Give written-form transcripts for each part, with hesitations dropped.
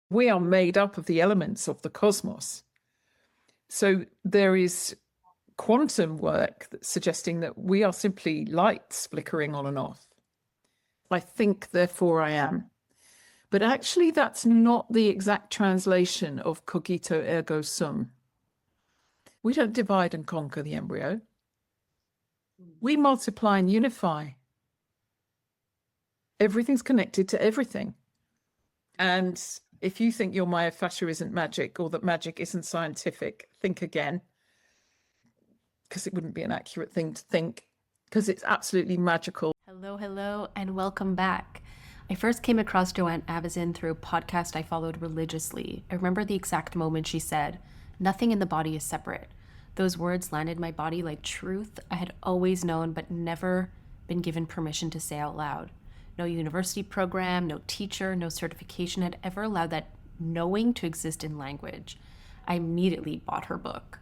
We are made up of the elements of the cosmos. So there is quantum work that's suggesting that we are simply lights flickering on and off. I think, therefore I am. But actually, that's not the exact translation of cogito ergo sum. We don't divide and conquer the embryo. We multiply and unify. Everything's connected to everything. And if you think your myofascia isn't magic or that magic isn't scientific, think again, because it wouldn't be an accurate thing to think, because it's absolutely magical. Hello, and welcome back. I first came across Joanne Avison through a podcast I followed religiously. I remember the exact moment she said, "Nothing in the body is separate." Those words landed in my body like truth I had always known but never been given permission to say out loud. No university program, no teacher, no certification had ever allowed that knowing to exist in language. I immediately bought her book.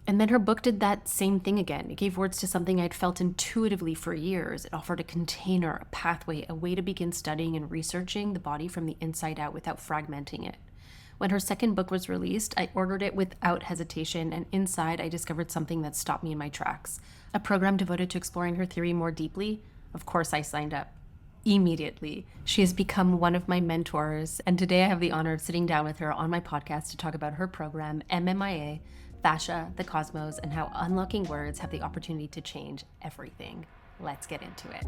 And then her book did that same thing again. It gave words to something I'd felt intuitively for years. It offered a container, a pathway, a way to begin studying and researching the body from the inside out without fragmenting it. When her second book was released, I ordered it without hesitation, and inside I discovered something that stopped me in my tracks. A program devoted to exploring her theory more deeply. Of course, I signed up. Immediately. She has become one of my mentors, and today I have the honor of sitting down with her on my podcast to talk about her program, MMIA, Fascia, the cosmos, and how unlocking words have the opportunity to change everything. Let's get into it.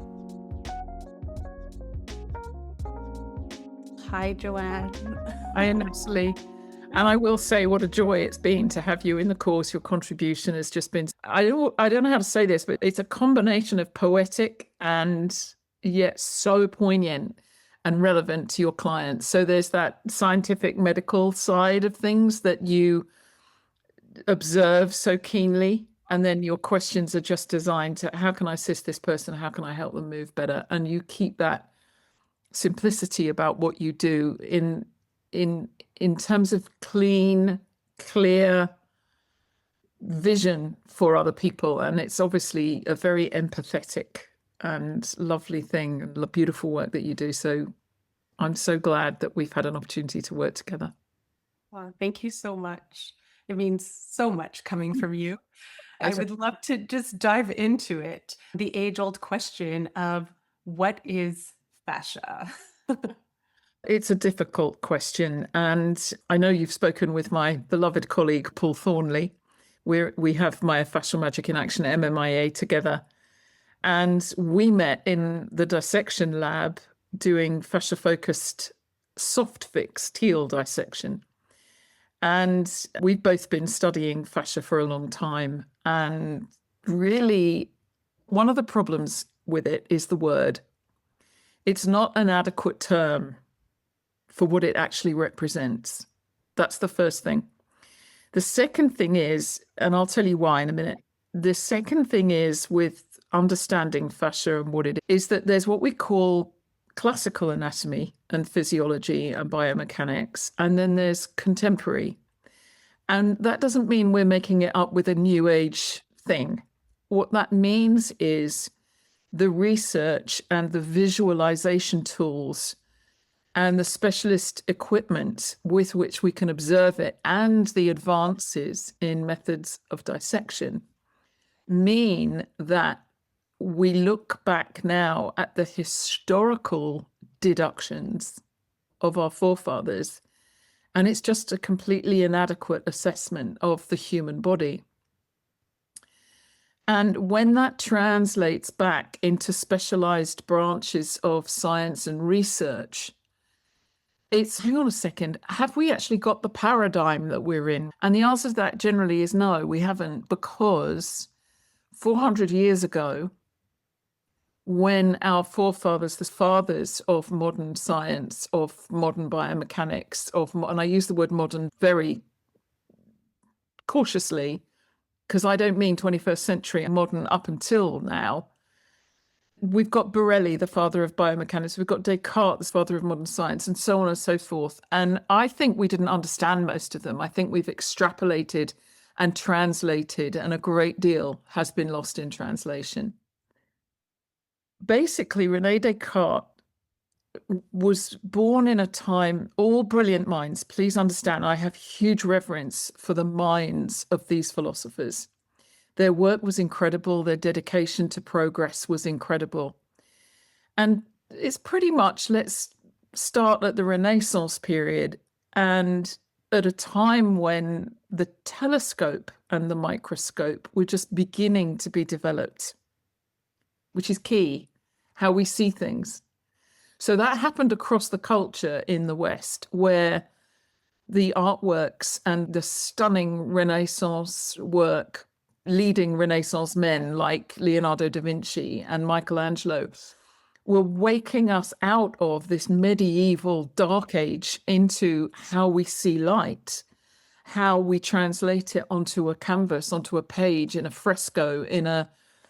Hi, Joanne. Hi, Natalie. And I will say what a joy it's been to have you in the course. Your contribution has just been, I don't know how to say this, but it's a combination of poetic and yet so poignant and relevant to your clients. So there's that scientific medical side of things that you observe so keenly. And then your questions are just designed to, how can I assist this person? How can I help them move better? And you keep that simplicity about what you do in terms of clean, clear vision for other people. And it's obviously a very empathetic and lovely thing, and beautiful work that you do. So I'm so glad that we've had an opportunity to work together. Well, thank you so much. It means so much coming from you. I would love to just dive into it. The age-old question of what is fascia? It's a difficult question. And I know you've spoken with my beloved colleague, Paul Thornley. We have Myofascial Magic in Action, MMIA, together. And we met in the dissection lab doing fascia-focused soft fix teal dissection. And we've both been studying fascia for a long time. And really, one of the problems with it is the word. It's not an adequate term for what it actually represents. That's the first thing. The second thing is, and I'll tell you why in a minute, the second thing is with understanding fascia and what it is that there's what we call classical anatomy and physiology and biomechanics, and then there's contemporary. And that doesn't mean we're making it up with a new age thing. What that means is the research and the visualization tools and the specialist equipment with which we can observe it and the advances in methods of dissection mean that we look back now at the historical deductions of our forefathers, and it's just a completely inadequate assessment of the human body. And when that translates back into specialized branches of science and research, it's, hang on a second, have we actually got the paradigm that we're in? And the answer to that generally is no, we haven't, because 400 years ago, when our forefathers, the fathers of modern science, of modern biomechanics, and I use the word modern very cautiously, because I don't mean 21st century and modern up until now. We've got Borelli, the father of biomechanics. We've got Descartes, the father of modern science, and so on and so forth. And I think we didn't understand most of them. I think we've extrapolated and translated, and a great deal has been lost in translation. Basically, René Descartes was born in a time, all brilliant minds. Please understand, I have huge reverence for the minds of these philosophers. Their work was incredible. Their dedication to progress was incredible. And it's pretty much, let's start at the Renaissance period, and at a time when the telescope and the microscope were just beginning to be developed, which is key, how we see things. So that happened across the culture in the West, where the artworks and the stunning Renaissance work, leading Renaissance men like Leonardo da Vinci and Michelangelo, were waking us out of this medieval dark age into how we see light, how we translate it onto a canvas, onto a page, in a fresco, in a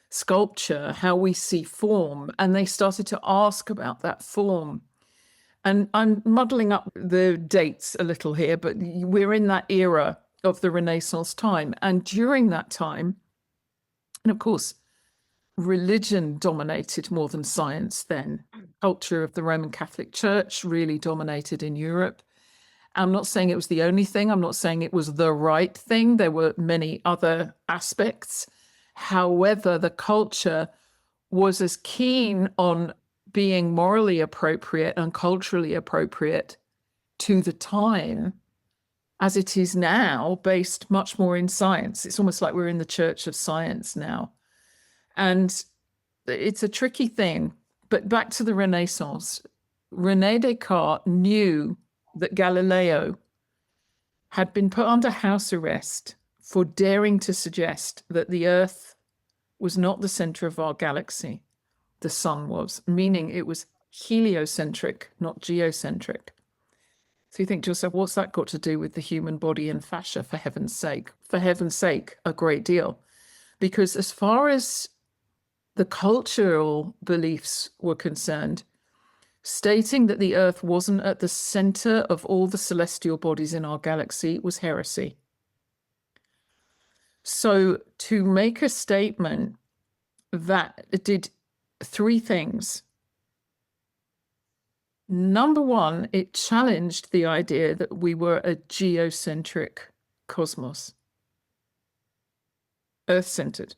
sculpture, how we see form. And they started to ask about that form. And I'm muddling up the dates a little here, but we're in that era of the Renaissance time. And during that time, and of course, religion dominated more than science then. Culture of the Roman Catholic Church really dominated in Europe. I'm not saying it was the only thing. I'm not saying it was the right thing. There were many other aspects. However, the culture was as keen on being morally appropriate and culturally appropriate to the time as it is now, based much more in science. It's almost like we're in the church of science now. And it's a tricky thing. But back to the Renaissance, René Descartes knew that Galileo had been put under house arrest for daring to suggest that the Earth was not the center of our galaxy. The sun was, meaning it was heliocentric, not geocentric. So you think to yourself, what's that got to do with the human body and fascia, for heaven's sake? For heaven's sake, a great deal. Because as far as the cultural beliefs were concerned, stating that the Earth wasn't at the center of all the celestial bodies in our galaxy was heresy. So to make a statement that did three things. Number one, it challenged the idea that we were a geocentric cosmos, Earth-centered.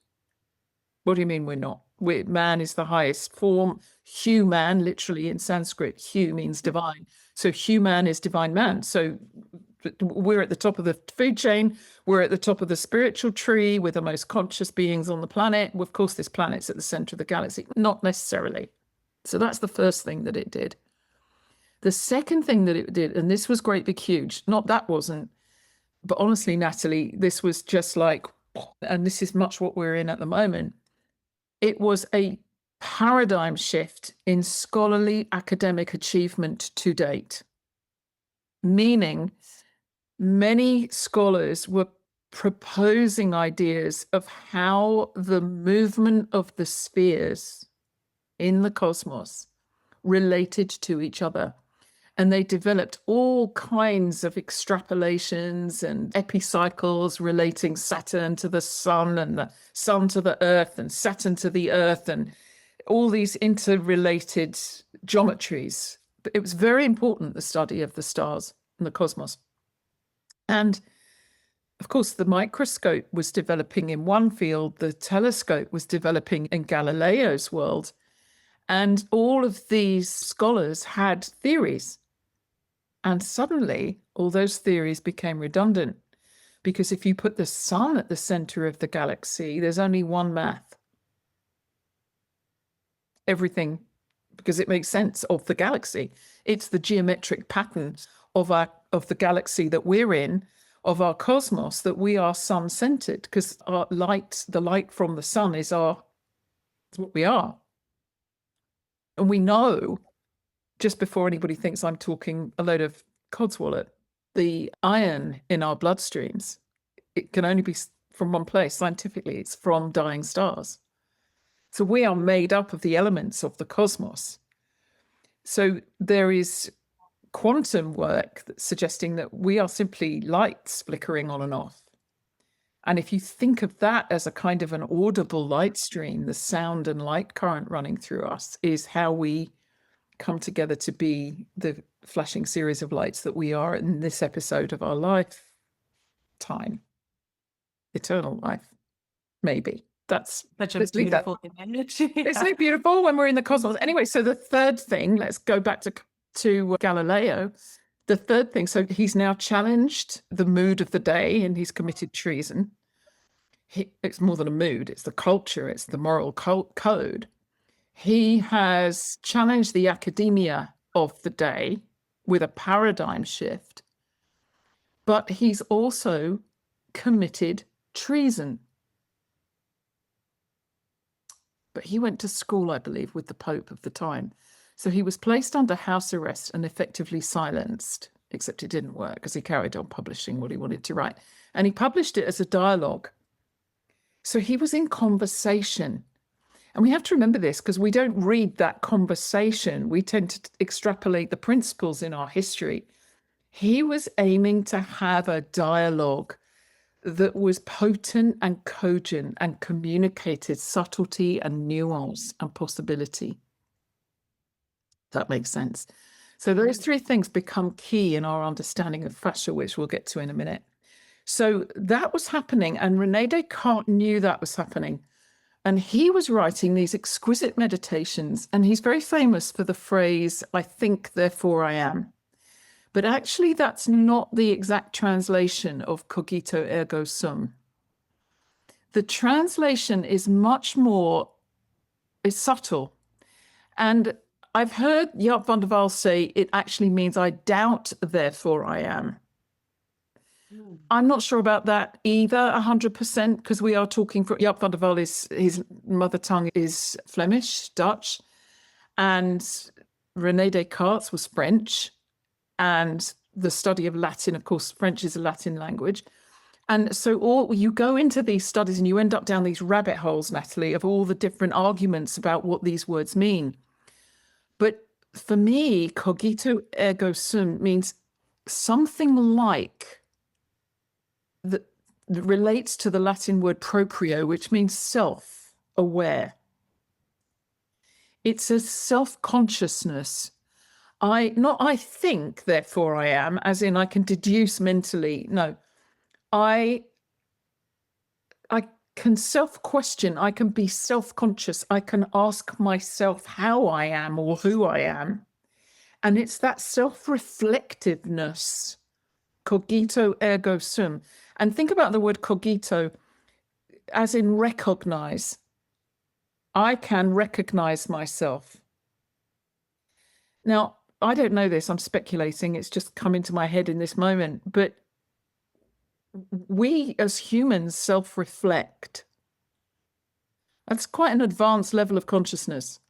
What do you mean we're not? Man is the highest form. Human, literally in Sanskrit, hu means divine. So human is divine man. So we're at the top of the food chain. We're at the top of the spiritual tree. We're the most conscious beings on the planet. Of course, this planet's at the center of the galaxy. Not necessarily. So that's the first thing that it did. The second thing that it did, and this was great big huge, not that wasn't, but honestly, Natalie, this was just like, and this is much what we're in at the moment. It was a paradigm shift in scholarly academic achievement to date, meaning many scholars were proposing ideas of how the movement of the spheres in the cosmos related to each other. And they developed all kinds of extrapolations and epicycles relating Saturn to the sun and the sun to the earth and Saturn to the earth and all these interrelated geometries. But it was very important, the study of the stars and the cosmos. And of course, the microscope was developing in one field, the telescope was developing in Galileo's world. And all of these scholars had theories. And suddenly, all those theories became redundant, because if you put the sun at the center of the galaxy, there's only one math. Everything, because it makes sense of the galaxy. It's the geometric pattern of the galaxy that we're in, of our cosmos, that we are sun-centered, because our light, the light from the sun is what we are. And we know, just before anybody thinks I'm talking a load of codswallop, the iron in our bloodstreams, it can only be from one place. Scientifically, it's from dying stars. So we are made up of the elements of the cosmos. So there is quantum work that's suggesting that we are simply lights flickering on and off. And if you think of that as a kind of an audible light stream, the sound and light current running through us is how we come together to be the flashing series of lights that we are in this episode of our lifetime, eternal life, maybe. That's Such a let's leave that. beautiful image. It's so beautiful when we're in the cosmos. Anyway, so the third thing, let's go back to Galileo. The third thing, so he's now challenged the mood of the day and he's committed treason. It's more than a mood, it's the culture, it's the moral code. He has challenged the academia of the day with a paradigm shift, but he's also committed treason. But he went to school, I believe, with the Pope of the time. So he was placed under house arrest and effectively silenced, except it didn't work because he carried on publishing what he wanted to write. And he published it as a dialogue. So he was in conversation. And we have to remember this because we don't read that conversation. We tend to extrapolate the principles in our history. He was aiming to have a dialogue that was potent and cogent and communicated subtlety and nuance and possibility. That makes sense. So those three things become key in our understanding of fascia, which we'll get to in a minute. So that was happening, and René Descartes knew that was happening. And he was writing these exquisite meditations, and he's very famous for the phrase, "I think, therefore I am." But actually, that's not the exact translation of cogito ergo sum. The translation is much more, it's subtle. And I've heard Jaap van der Waal say it actually means "I doubt, therefore I am." I'm not sure about that either 100%, because we are talking for Jaap van der Waal, his mother tongue is Flemish, Dutch, and René Descartes was French. And the study of Latin, of course, French is a Latin language. And so you go into these studies and you end up down these rabbit holes, Natalie, of all the different arguments about what these words mean. But for me, cogito ergo sum means something like that relates to the Latin word proprio, which means self-aware. It's a self-consciousness. I think, therefore I am, as in I can deduce mentally. No, I can self-question, I can be self-conscious, I can ask myself how I am or who I am. And it's that self-reflectiveness, cogito ergo sum. And think about the word cogito as in recognize. I can recognize myself. Now, I don't know this, I'm speculating, it's just come into my head in this moment, but we as humans self-reflect. That's quite an advanced level of consciousness.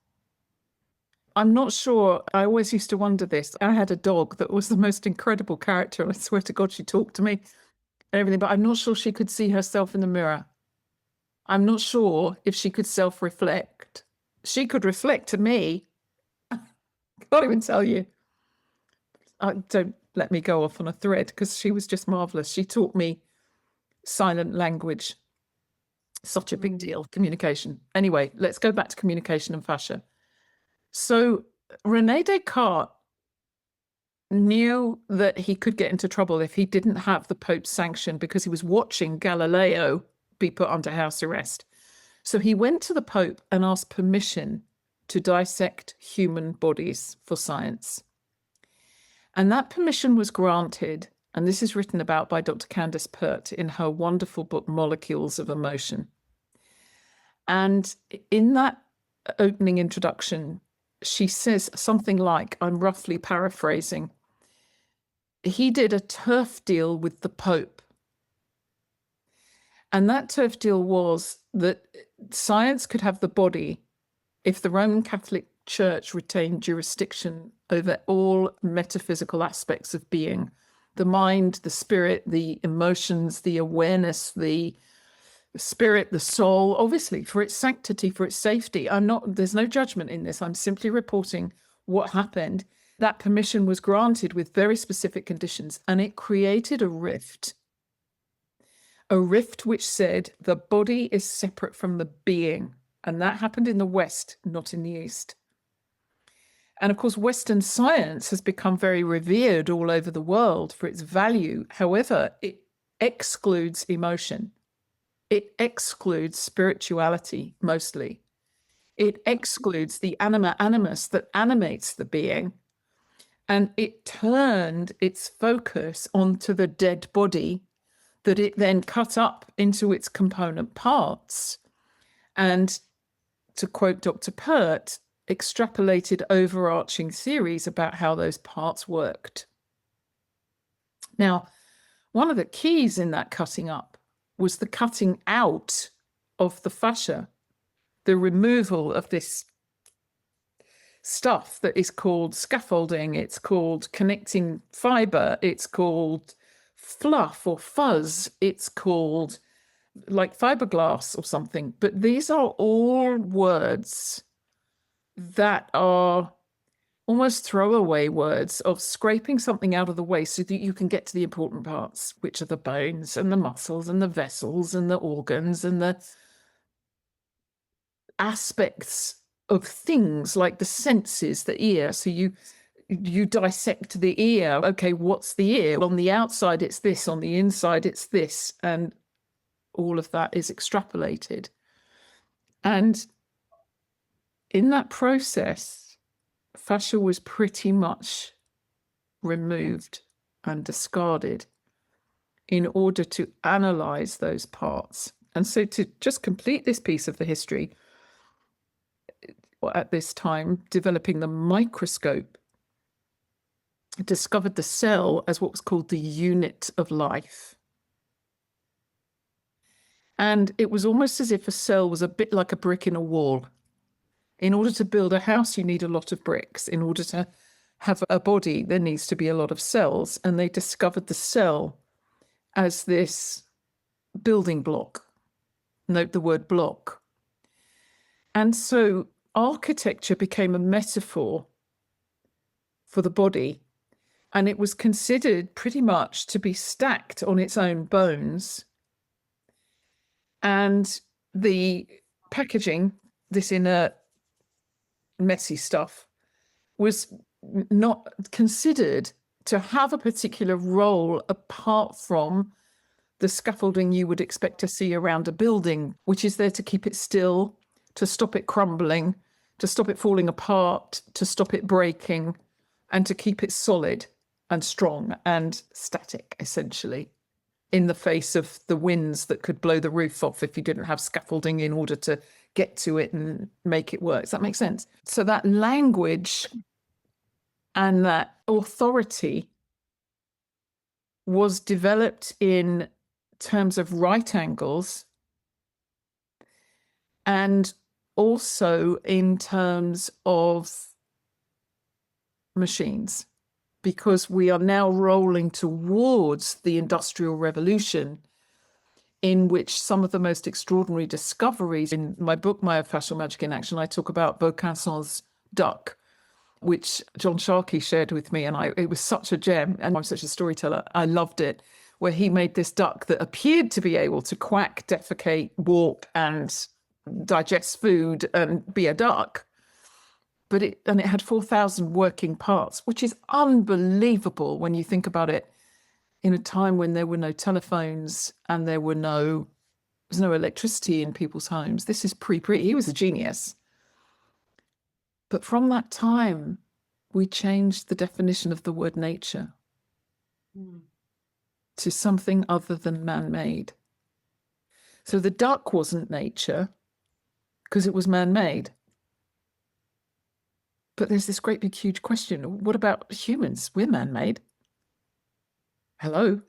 I'm not sure, I always used to wonder this. I had a dog that was the most incredible character, and I swear to God she talked to me and everything, but I'm not sure she could see herself in the mirror. I'm not sure if she could self-reflect. She could reflect to me. Can't even tell you. Don't let me go off on a thread, because she was just marvelous. She taught me silent language. Such a big deal, communication. Anyway, let's go back to communication and fascia. So René Descartes knew that he could get into trouble if he didn't have the Pope's sanction, because he was watching Galileo be put under house arrest. So he went to the Pope and asked permission to dissect human bodies for science. And that permission was granted, and this is written about by Dr. Candace Pert in her wonderful book, Molecules of Emotion. And in that opening introduction, she says something like, I'm roughly paraphrasing, he did a turf deal with the Pope. And that turf deal was that science could have the body if the Roman Catholic Church retained jurisdiction over all metaphysical aspects of being, the mind, the spirit, the emotions, the awareness, the spirit, the soul, obviously for its sanctity, for its safety. There's no judgment in this. I'm simply reporting what happened. That permission was granted with very specific conditions, and it created a rift which said the body is separate from the being. And that happened in the West, not in the East. And of course, Western science has become very revered all over the world for its value. However, it excludes emotion. It excludes spirituality mostly. It excludes the anima animus that animates the being. And it turned its focus onto the dead body that it then cut up into its component parts. And to quote Dr. Pert, extrapolated overarching theories about how those parts worked. Now, one of the keys in that cutting up was the cutting out of the fascia, the removal of this stuff that is called scaffolding, it's called connecting fiber, it's called fluff or fuzz, it's called like fiberglass or something. But these are all words that are almost throwaway words of scraping something out of the way so that you can get to the important parts, which are the bones and the muscles and the vessels and the organs and the aspects of things like the senses, the ear. So you dissect the ear. Okay, what's the ear? On the outside, it's this. On the inside, it's this. And all of that is extrapolated. And in that process, fascia was pretty much removed and discarded in order to analyze those parts. And so to just complete this piece of the history, at this time, developing the microscope, discovered the cell as what was called the unit of life. And it was almost as if a cell was a bit like a brick in a wall. In order to build a house, you need a lot of bricks. In order to have a body, there needs to be a lot of cells. And they discovered the cell as this building block. Note the word block. And so architecture became a metaphor for the body. And it was considered pretty much to be stacked on its own bones. And the packaging, this inert, messy stuff, was not considered to have a particular role apart from the scaffolding you would expect to see around a building, which is there to keep it still, to stop it crumbling, to stop it falling apart, to stop it breaking, and to keep it solid and strong and static, essentially, in the face of the winds that could blow the roof off if you didn't have scaffolding in order to get to it and make it work. Does that make sense? So that language and that authority was developed in terms of right angles and also in terms of machines, because we are now rolling towards the Industrial Revolution, in which some of the most extraordinary discoveries, in my book, Myofascial Magic in Action, I talk about Vaucanson's duck, which John Sharkey shared with me. And it was such a gem. And I'm such a storyteller. I loved it, where he made this duck that appeared to be able to quack, defecate, walk, and digest food and be a duck. But it had 4,000 working parts, which is unbelievable when you think about it, in a time when there were no telephones and there was no electricity in people's homes. This is he was a genius. But from that time, we changed the definition of the word nature to something other than man-made. So the duck wasn't nature because it was man-made. But there's this great big huge question. What about humans? We're man-made. Hello.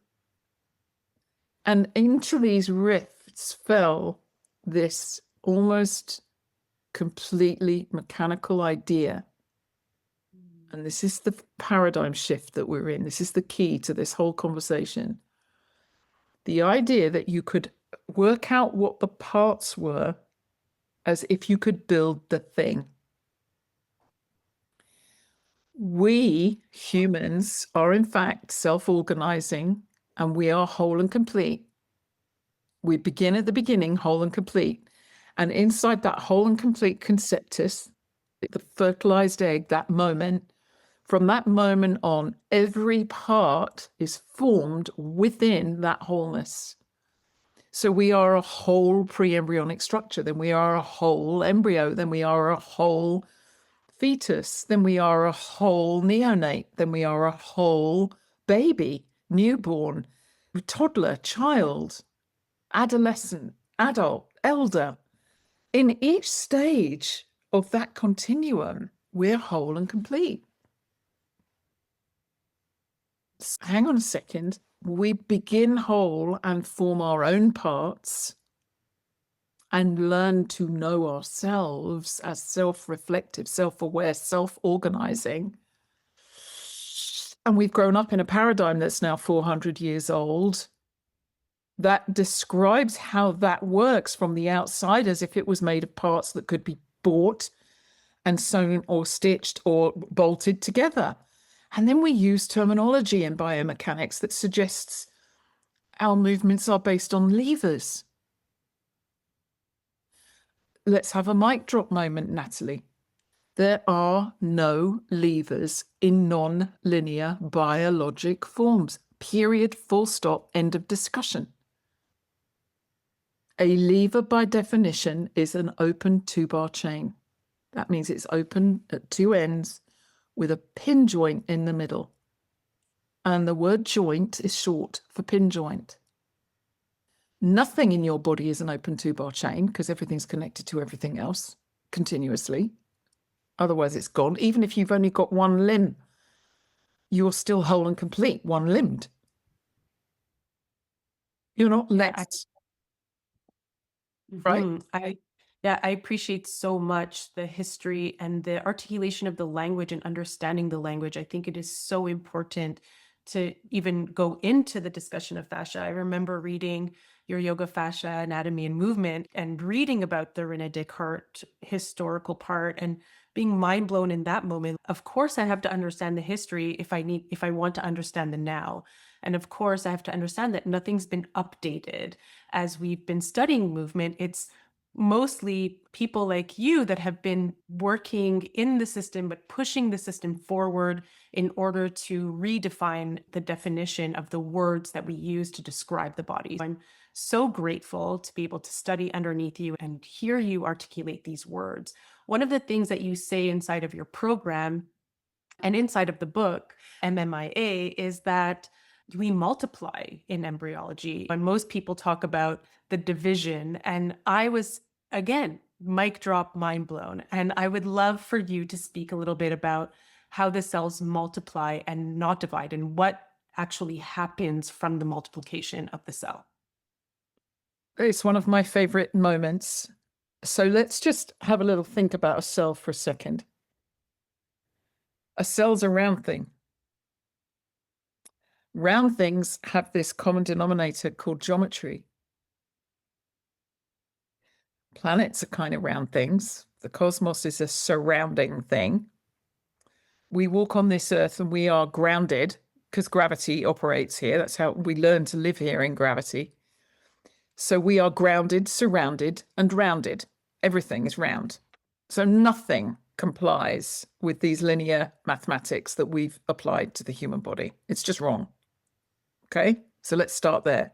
And into these rifts fell this almost completely mechanical idea. And this is the paradigm shift that we're in. This is the key to this whole conversation. The idea that you could work out what the parts were as if you could build the thing. We humans are in fact self-organizing, and we are whole and complete. We begin at the beginning, whole and complete. And inside that whole and complete conceptus, The fertilized egg, that moment, from that moment on, every part is formed within that wholeness. So we are a whole pre-embryonic structure, then we are a whole embryo, then we are a whole fetus, then we are a whole neonate, then we are a whole baby, newborn, toddler, child, adolescent, adult, elder. In each stage of that continuum, we're whole and complete. Hang on a second. We begin whole and form our own parts and learn to know ourselves as self-reflective, self-aware, self-organizing. And we've grown up in a paradigm that's now 400 years old that describes how that works from the outside as if it was made of parts that could be bought and sewn or stitched or bolted together. And then we use terminology in biomechanics that suggests our movements are based on levers. Let's have a mic drop moment, Natalie. There are no levers in non-linear biologic forms. Period, full stop, end of discussion. A lever, by definition, is an open two-bar chain. That means it's open at two ends with a pin joint in the middle. And the word joint is short for pin joint. Nothing in your body is an open two-bar chain because everything's connected to everything else continuously. Otherwise, it's gone. Even if you've only got one limb, you're still whole and complete, one-limbed. You're not less. Right? I appreciate so much the history and the articulation of the language and understanding the language. I think it is so important to even go into the discussion of fascia. I remember reading your Yoga Fascia Anatomy and Movement and reading about the René Descartes historical part and being mind blown in that moment. Of course, I have to understand the history if I want to understand the now. And of course, I have to understand that nothing's been updated. As we've been studying movement, it's mostly people like you that have been working in the system, but pushing the system forward in order to redefine the definition of the words that we use to describe the body. I'm so grateful to be able to study underneath you and hear you articulate these words. One of the things that you say inside of your program and inside of the book, MMIA, is that we multiply in embryology. And most people talk about the division. And I was, again, mic drop, mind blown. And I would love for you to speak a little bit about how the cells multiply and not divide and what actually happens from the multiplication of the cell. It's one of my favorite moments. So let's just have a little think about a cell for a second. A cell's a round thing. Round things have this common denominator called geometry. Planets are kind of round things. The cosmos is a surrounding thing. We walk on this earth and we are grounded because gravity operates here. That's how we learn to live here, in gravity. So we are grounded, surrounded, and rounded. Everything is round. So nothing complies with these linear mathematics that we've applied to the human body. It's just wrong. Okay, so let's start there.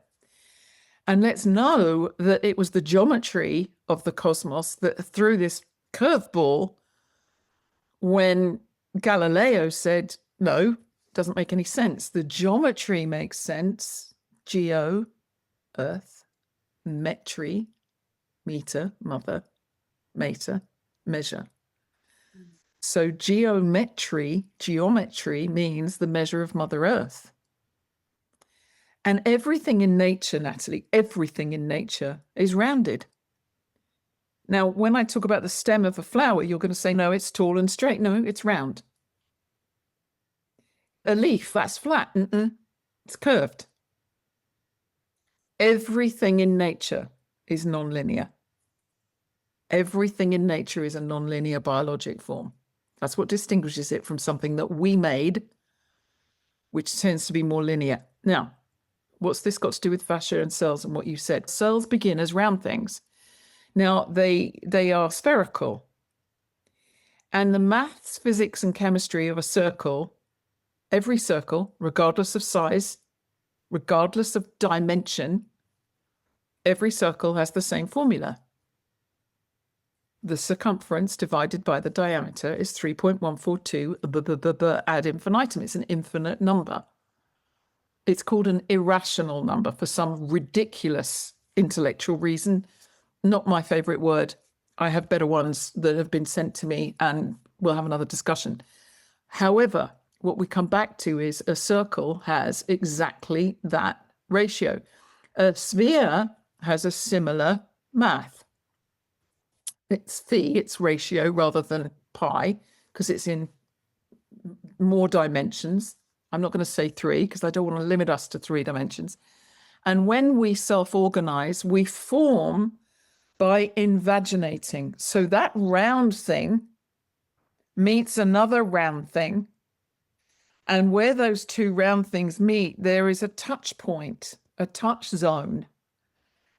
And let's know that it was the geometry of the cosmos that threw this curveball when Galileo said, no, doesn't make any sense. The geometry makes sense. Geo, earth, metry, meter, mother, mater, measure. So geometry means the measure of Mother Earth. And everything in nature, Natalie, everything in nature is rounded. Now, when I talk about the stem of a flower, you're going to say, no, it's tall and straight. No, it's round. A leaf, that's flat. It's curved. Everything in nature is nonlinear. Everything in nature is a nonlinear biologic form. That's what distinguishes it from something that we made, which tends to be more linear. Now, what's this got to do with fascia and cells and what you said? Cells begin as round things. Now, they are spherical. And the maths, physics, and chemistry of a circle, every circle, regardless of size, regardless of dimension, every circle has the same formula. The circumference divided by the diameter is 3.142 ad infinitum. It's an infinite number. It's called an irrational number for some ridiculous intellectual reason. Not my favorite word. I have better ones that have been sent to me, and we'll have another discussion. However, what we come back to is a circle has exactly that ratio. A sphere has a similar math. It's phi, it's ratio rather than pi, because it's in more dimensions. I'm not going to say 3 because I don't want to limit us to 3 dimensions. And when we self-organize, we form by invaginating. So that round thing meets another round thing. And where those 2 round things meet, there is a touch point, a touch zone.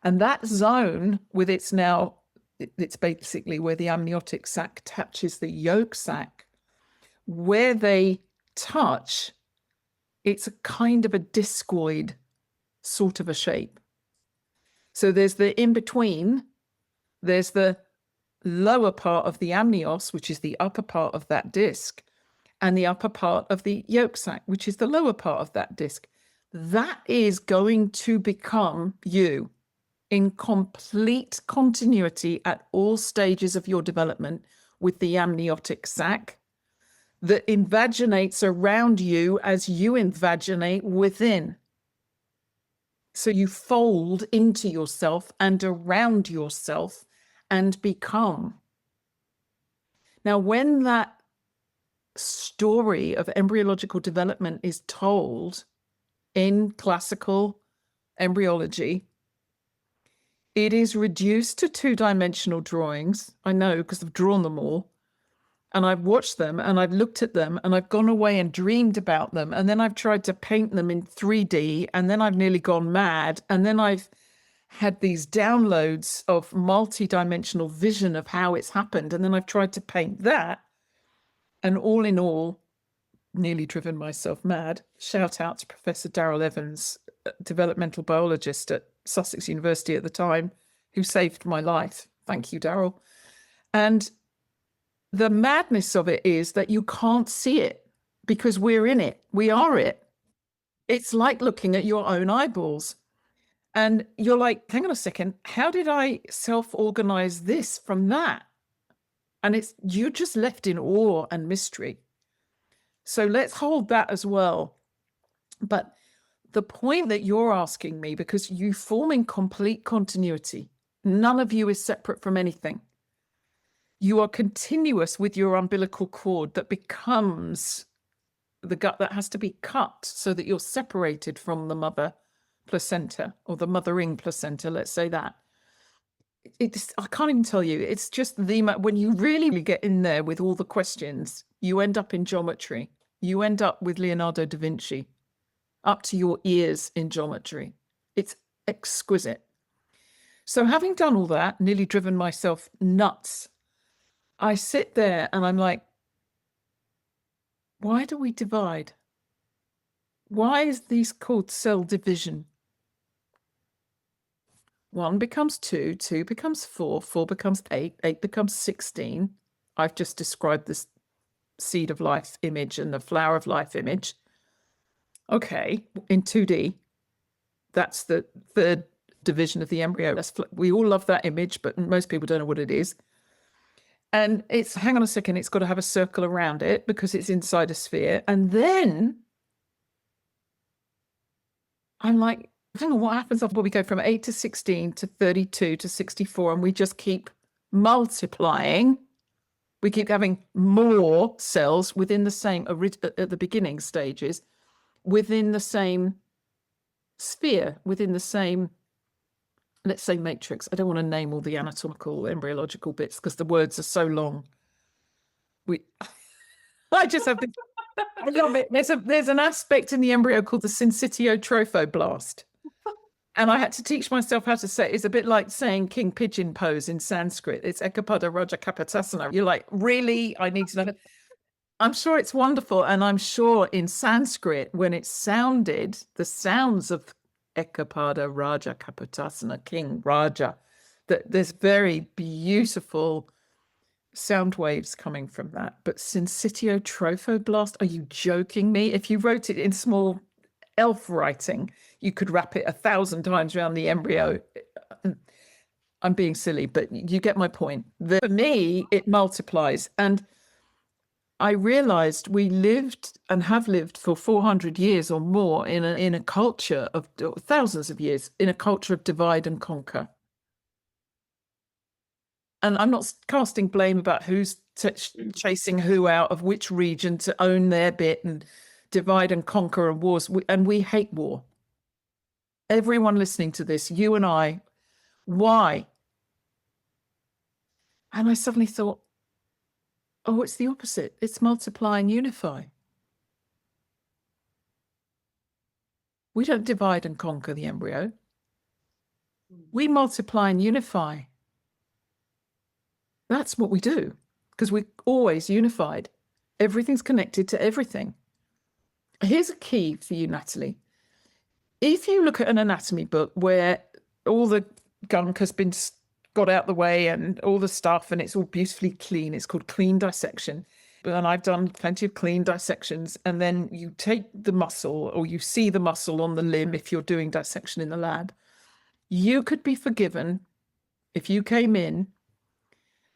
And that zone, with its now, it's basically where the amniotic sac touches the yolk sac. Where they touch, it's a kind of a discoid sort of a shape. So there's the in-between, there's the lower part of the amnios, which is the upper part of that disc, and the upper part of the yolk sac, which is the lower part of that disc. That is going to become you in complete continuity at all stages of your development with the amniotic sac that invaginates around you as you invaginate within. So you fold into yourself and around yourself and become. Now, when that story of embryological development is told in classical embryology, it is reduced to 2-dimensional drawings. I know because I've drawn them all. And I've watched them and I've looked at them and I've gone away and dreamed about them. And then I've tried to paint them in 3D and then I've nearly gone mad. And then I've had these downloads of multi-dimensional vision of how it's happened. And then I've tried to paint that. And all in all, nearly driven myself mad. Shout out to Professor Darrell Evans, developmental biologist at Sussex University at the time, who saved my life. Thank you, Darrell. And the madness of it is that you can't see it because we're in it. We are it. It's like looking at your own eyeballs. And you're like, hang on a second, how did I self-organize this from that? And you're just left in awe and mystery. So let's hold that as well. But the point that you're asking me, because you form in complete continuity, none of you is separate from anything. You are continuous with your umbilical cord that becomes the gut that has to be cut so that you're separated from the mother placenta or the mothering placenta, let's say that. I can't even tell you. It's just when you really get in there with all the questions, you end up in geometry. You end up with Leonardo da Vinci, up to your ears in geometry. It's exquisite. So having done all that, nearly driven myself nuts, I sit there and I'm like, why do we divide? Why is this called cell division? 1 becomes 2, 2 becomes 4, 4 becomes 8, 8 becomes 16. I've just described this seed of life image and the flower of life image. Okay, in 2D, that's the 3rd division of the embryo. We all love that image, but most people don't know what it is. And it's, hang on a second, it's got to have a circle around it because it's inside a sphere. And then I'm like, hang on, what happens after we go from 8 to 16 to 32 to 64 and we just keep multiplying? We keep having more cells within the same, at the beginning stages, within the same sphere, within the same, let's say, matrix. I don't want to name all the anatomical, embryological bits because the words are so long. I just have to, I love it. There's an aspect in the embryo called the syncytiotrophoblaст. And I had to teach myself how to say it. It's a bit like saying king pigeon pose in Sanskrit. It's Ekapada Raja Kapotasana. You're like, really? I need to know. I'm sure it's wonderful. And I'm sure in Sanskrit, when it sounded, the sounds of Ekapada Raja Kapotasana, King Raja, that there's very beautiful sound waves coming from that. But Syncytio Trophoblast, are you joking me? If you wrote it in small elf writing, you could wrap it 1,000 times around the embryo. I'm being silly, but you get my point. For me, it multiplies. And I realized we lived and have lived for 400 years or more in a culture of thousands of years, in a culture of divide and conquer. And I'm not casting blame about who's chasing who out of which region to own their bit and divide and conquer and wars. And we hate war. Everyone listening to this, you and I, why? And I suddenly thought, oh, it's the opposite. It's multiply and unify. We don't divide and conquer the embryo. We multiply and unify. That's what we do, because we're always unified. Everything's connected to everything. Here's a key for you, Natalie. If you look at an anatomy book where all the gunk has been got out the way and all the stuff, and it's all beautifully clean, it's called clean dissection. And I've done plenty of clean dissections. And then you take the muscle, or you see the muscle on the limb if you're doing dissection in the lab. You could be forgiven if you came in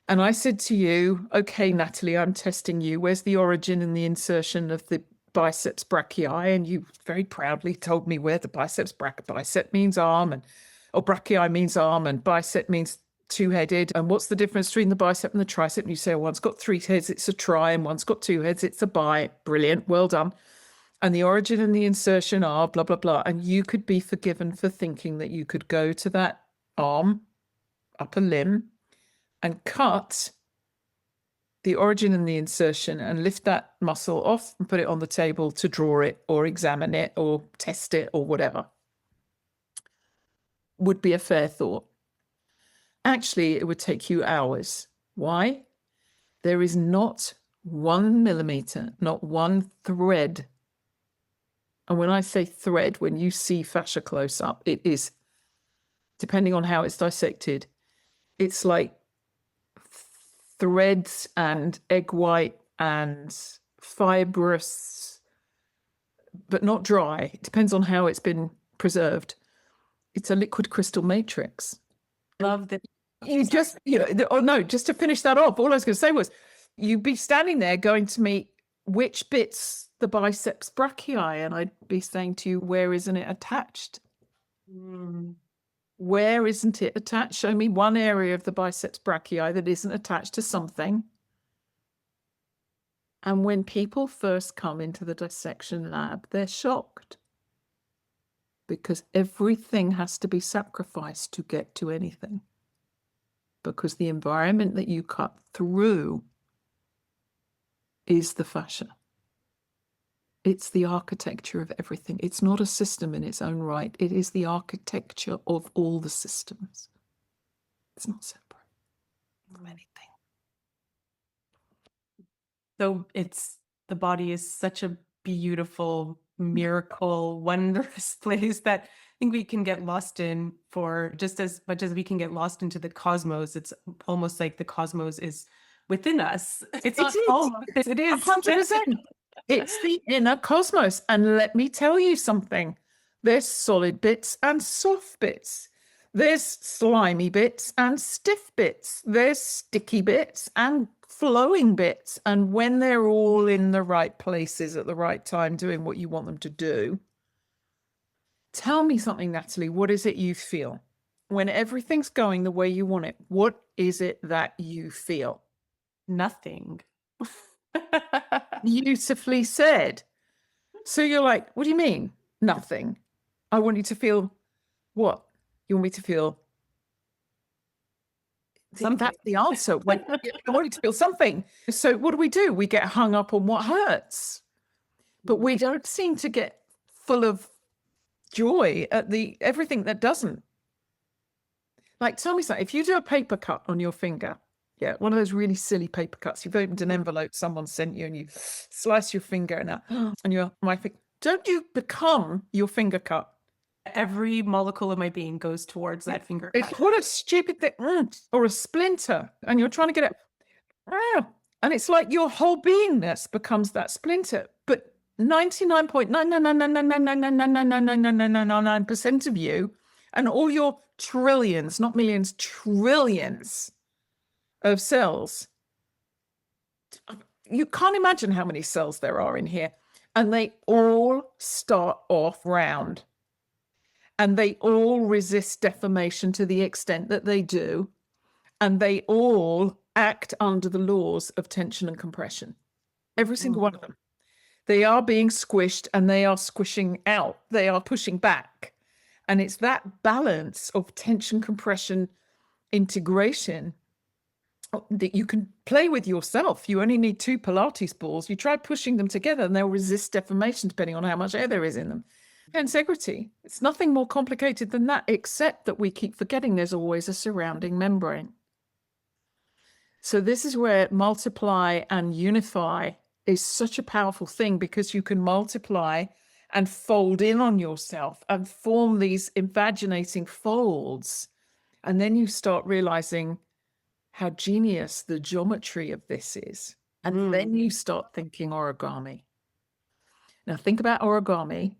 and I said to you, okay, Natalie, I'm testing you. Where's the origin and the insertion of the biceps brachii? And you very proudly told me where the biceps bicep means arm, or brachii means arm, and bicep means two-headed. And what's the difference between the bicep and the tricep? And you say, well, one's got 3 heads, it's a tri, and one's got 2 heads, it's a bi. Brilliant, well done. And the origin and the insertion are blah, blah, blah. And you could be forgiven for thinking that you could go to that arm, upper limb, and cut the origin and the insertion and lift that muscle off and put it on the table to draw it or examine it or test it or whatever. Would be a fair thought. Actually, it would take you hours. Why? There is not 1 millimeter, not one thread. And when I say thread, when you see fascia close up, it is, depending on how it's dissected, it's like threads and egg white and fibrous, but not dry. It depends on how it's been preserved. It's a liquid crystal matrix. Love that. You just, oh no, just to finish that off, all I was going to say was you'd be standing there going to me, which bit's the biceps brachii? And I'd be saying to you, where isn't it attached? Where isn't it attached? Show me one area of the biceps brachii that isn't attached to something. And when people first come into the dissection lab, they're shocked because everything has to be sacrificed to get to anything. Because the environment that you cut through is the fascia. It's the architecture of everything. It's not a system in its own right. It is the architecture of all the systems. It's not separate from anything. So the body is such a beautiful, miracle, wondrous place that I think we can get lost in for just as much as we can get lost into the cosmos. It's almost like the cosmos is within us. It's not almost, it is. 100%. It's the inner cosmos. And let me tell you something. There's solid bits and soft bits. There's slimy bits and stiff bits. There's sticky bits and flowing bits. And when they're all in the right places at the right time doing what you want them to do, tell me something, Natalie. What is it you feel? When everything's going the way you want it, what is it that you feel? Nothing. Beautifully said. So you're like, what do you mean? Nothing. I want you to feel what? You want me to feel something? That's the answer. I want you to feel something. So what do? We get hung up on what hurts. But we don't seem to get full of joy at the everything that doesn't. Like, tell me something. If you do a paper cut on your finger, yeah, one of those really silly paper cuts, you've opened an envelope someone sent you and you slice your finger and you're, don't you become your finger cut? Every molecule of my being goes towards that finger cut. What a stupid thing. Or a splinter, and you're trying to get it. And it's like your whole beingness becomes that splinter. But 99.99999999999% of you and all your trillions, not millions, trillions of cells, you can't imagine how many cells there are in here. And they all start off round. And they all resist deformation to the extent that they do. And they all act under the laws of tension and compression. Every single one of them. They are being squished and they are squishing out. They are pushing back. And it's that balance of tension, compression, integration that you can play with yourself. You only need 2 Pilates balls. You try pushing them together and they'll resist deformation depending on how much air there is in them. Integrity. It's nothing more complicated than that, except that we keep forgetting there's always a surrounding membrane. So this is where multiply and unify is such a powerful thing, because you can multiply and fold in on yourself and form these invaginating folds. And then you start realizing how genius the geometry of this is. And then you start thinking origami. Now think about origami.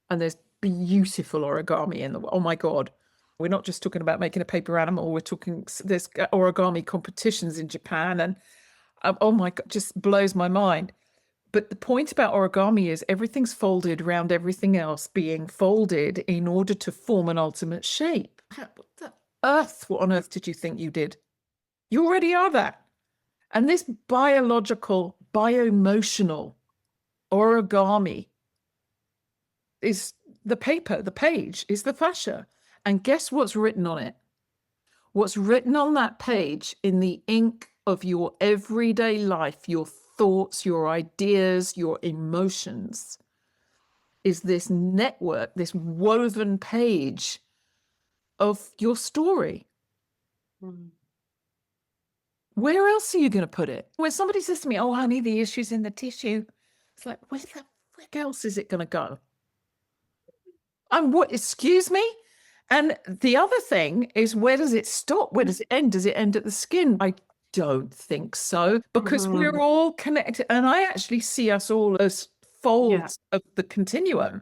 And there's beautiful origami in the world. Oh my God. We're not just talking about making a paper animal. We're talking, there's origami competitions in Japan. And oh my God, just blows my mind. But the point about origami is everything's folded around everything else being folded in order to form an ultimate shape. What on earth did you think you did? You already are that. And this biological, bioemotional origami is the paper, the page is the fascia. And guess what's written on it? What's written on that page in the ink of your everyday life, your thoughts, your ideas, your emotions, is this network, this woven page of your story. Where else are you going to put it? When somebody says to me, oh, honey, the issue's in the tissue, it's like, where the frick else is it going to go? And what, excuse me? And the other thing is, where does it stop? Where does it end? Does it end at the skin? I don't think so, because we're all connected. And I actually see us all as folds of the continuum.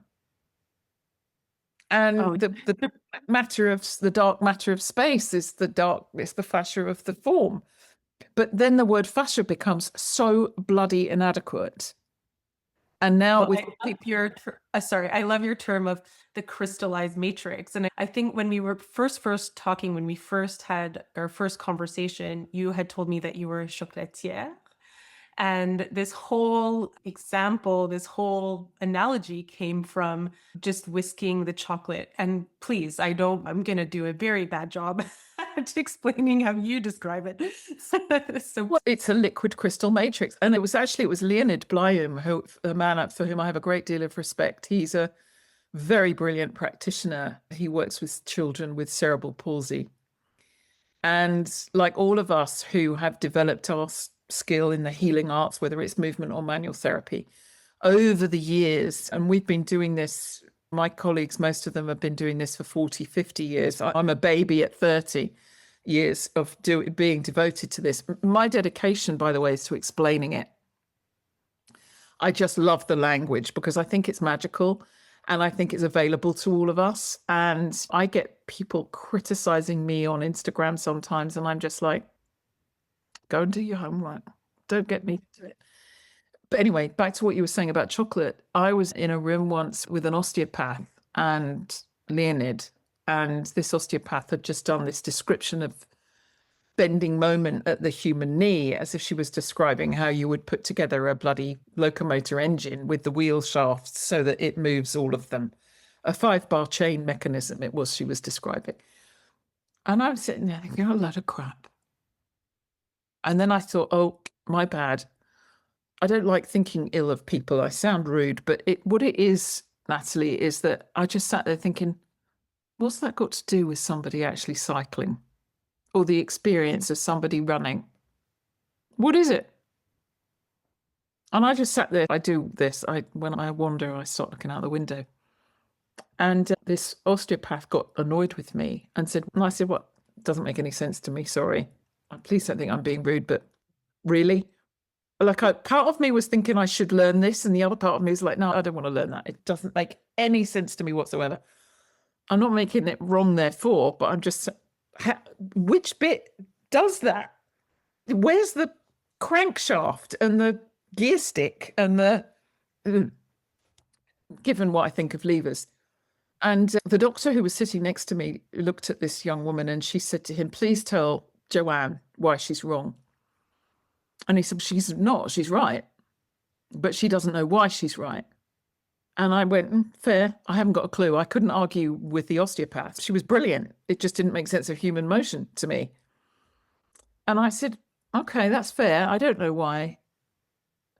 And the matter of the dark matter of space is it's the fascia of the form. But then the word fascia becomes so bloody inadequate. And now I love your term of the crystallized matrix. And I think when we were first talking, when we first had our first conversation, you had told me that you were a chocolatier. And this whole example, this whole analogy came from just whisking the chocolate. And please, I'm going to do a very bad job at explaining how you describe it. Well, it's a liquid crystal matrix. And it was Leonid Blyum, a man for whom I have a great deal of respect. He's a very brilliant practitioner. He works with children with cerebral palsy. And like all of us who have developed our skill in the healing arts, whether it's movement or manual therapy, over the years, and we've been doing this, my colleagues, most of them have been doing this for 40, 50 years. I'm a baby at 30 years of being devoted to this. My dedication, by the way, is to explaining it. I just love the language because I think it's magical and I think it's available to all of us. And I get people criticizing me on Instagram sometimes, and I'm just like, go and do your homework. Don't get me to it. But anyway, back to what you were saying about chocolate. I was in a room once with an osteopath and Leonid, and this osteopath had just done this description of bending moment at the human knee, as if she was describing how you would put together a bloody locomotor engine with the wheel shafts so that it moves all of them. A 5-bar chain mechanism it was she was describing. And I'm sitting there thinking, a load of crap. And then I thought, oh, my bad. I don't like thinking ill of people. I sound rude, but what it is Natalie, is that I just sat there thinking, what's that got to do with somebody actually cycling or the experience of somebody running? What is it? And I just sat there. I do this. When I wander, I start looking out the window. And this osteopath got annoyed with me and said, and I said, what? Doesn't make any sense to me. Sorry. Please don't think I'm being rude, but really? Like, part of me was thinking I should learn this, and the other part of me was like, no, I don't want to learn that. It doesn't make any sense to me whatsoever. I'm not making it wrong, therefore, but I'm just, which bit does that? Where's the crankshaft and the gear stick and the, given what I think of levers? And the doctor who was sitting next to me looked at this young woman and she said to him, please tell Joanne why she's wrong. And he said, she's not, she's right, but she doesn't know why she's right. And I went, fair, I haven't got a clue. I couldn't argue with the osteopath. She was brilliant. It just didn't make sense of human motion to me. And I said, okay, that's fair. I don't know why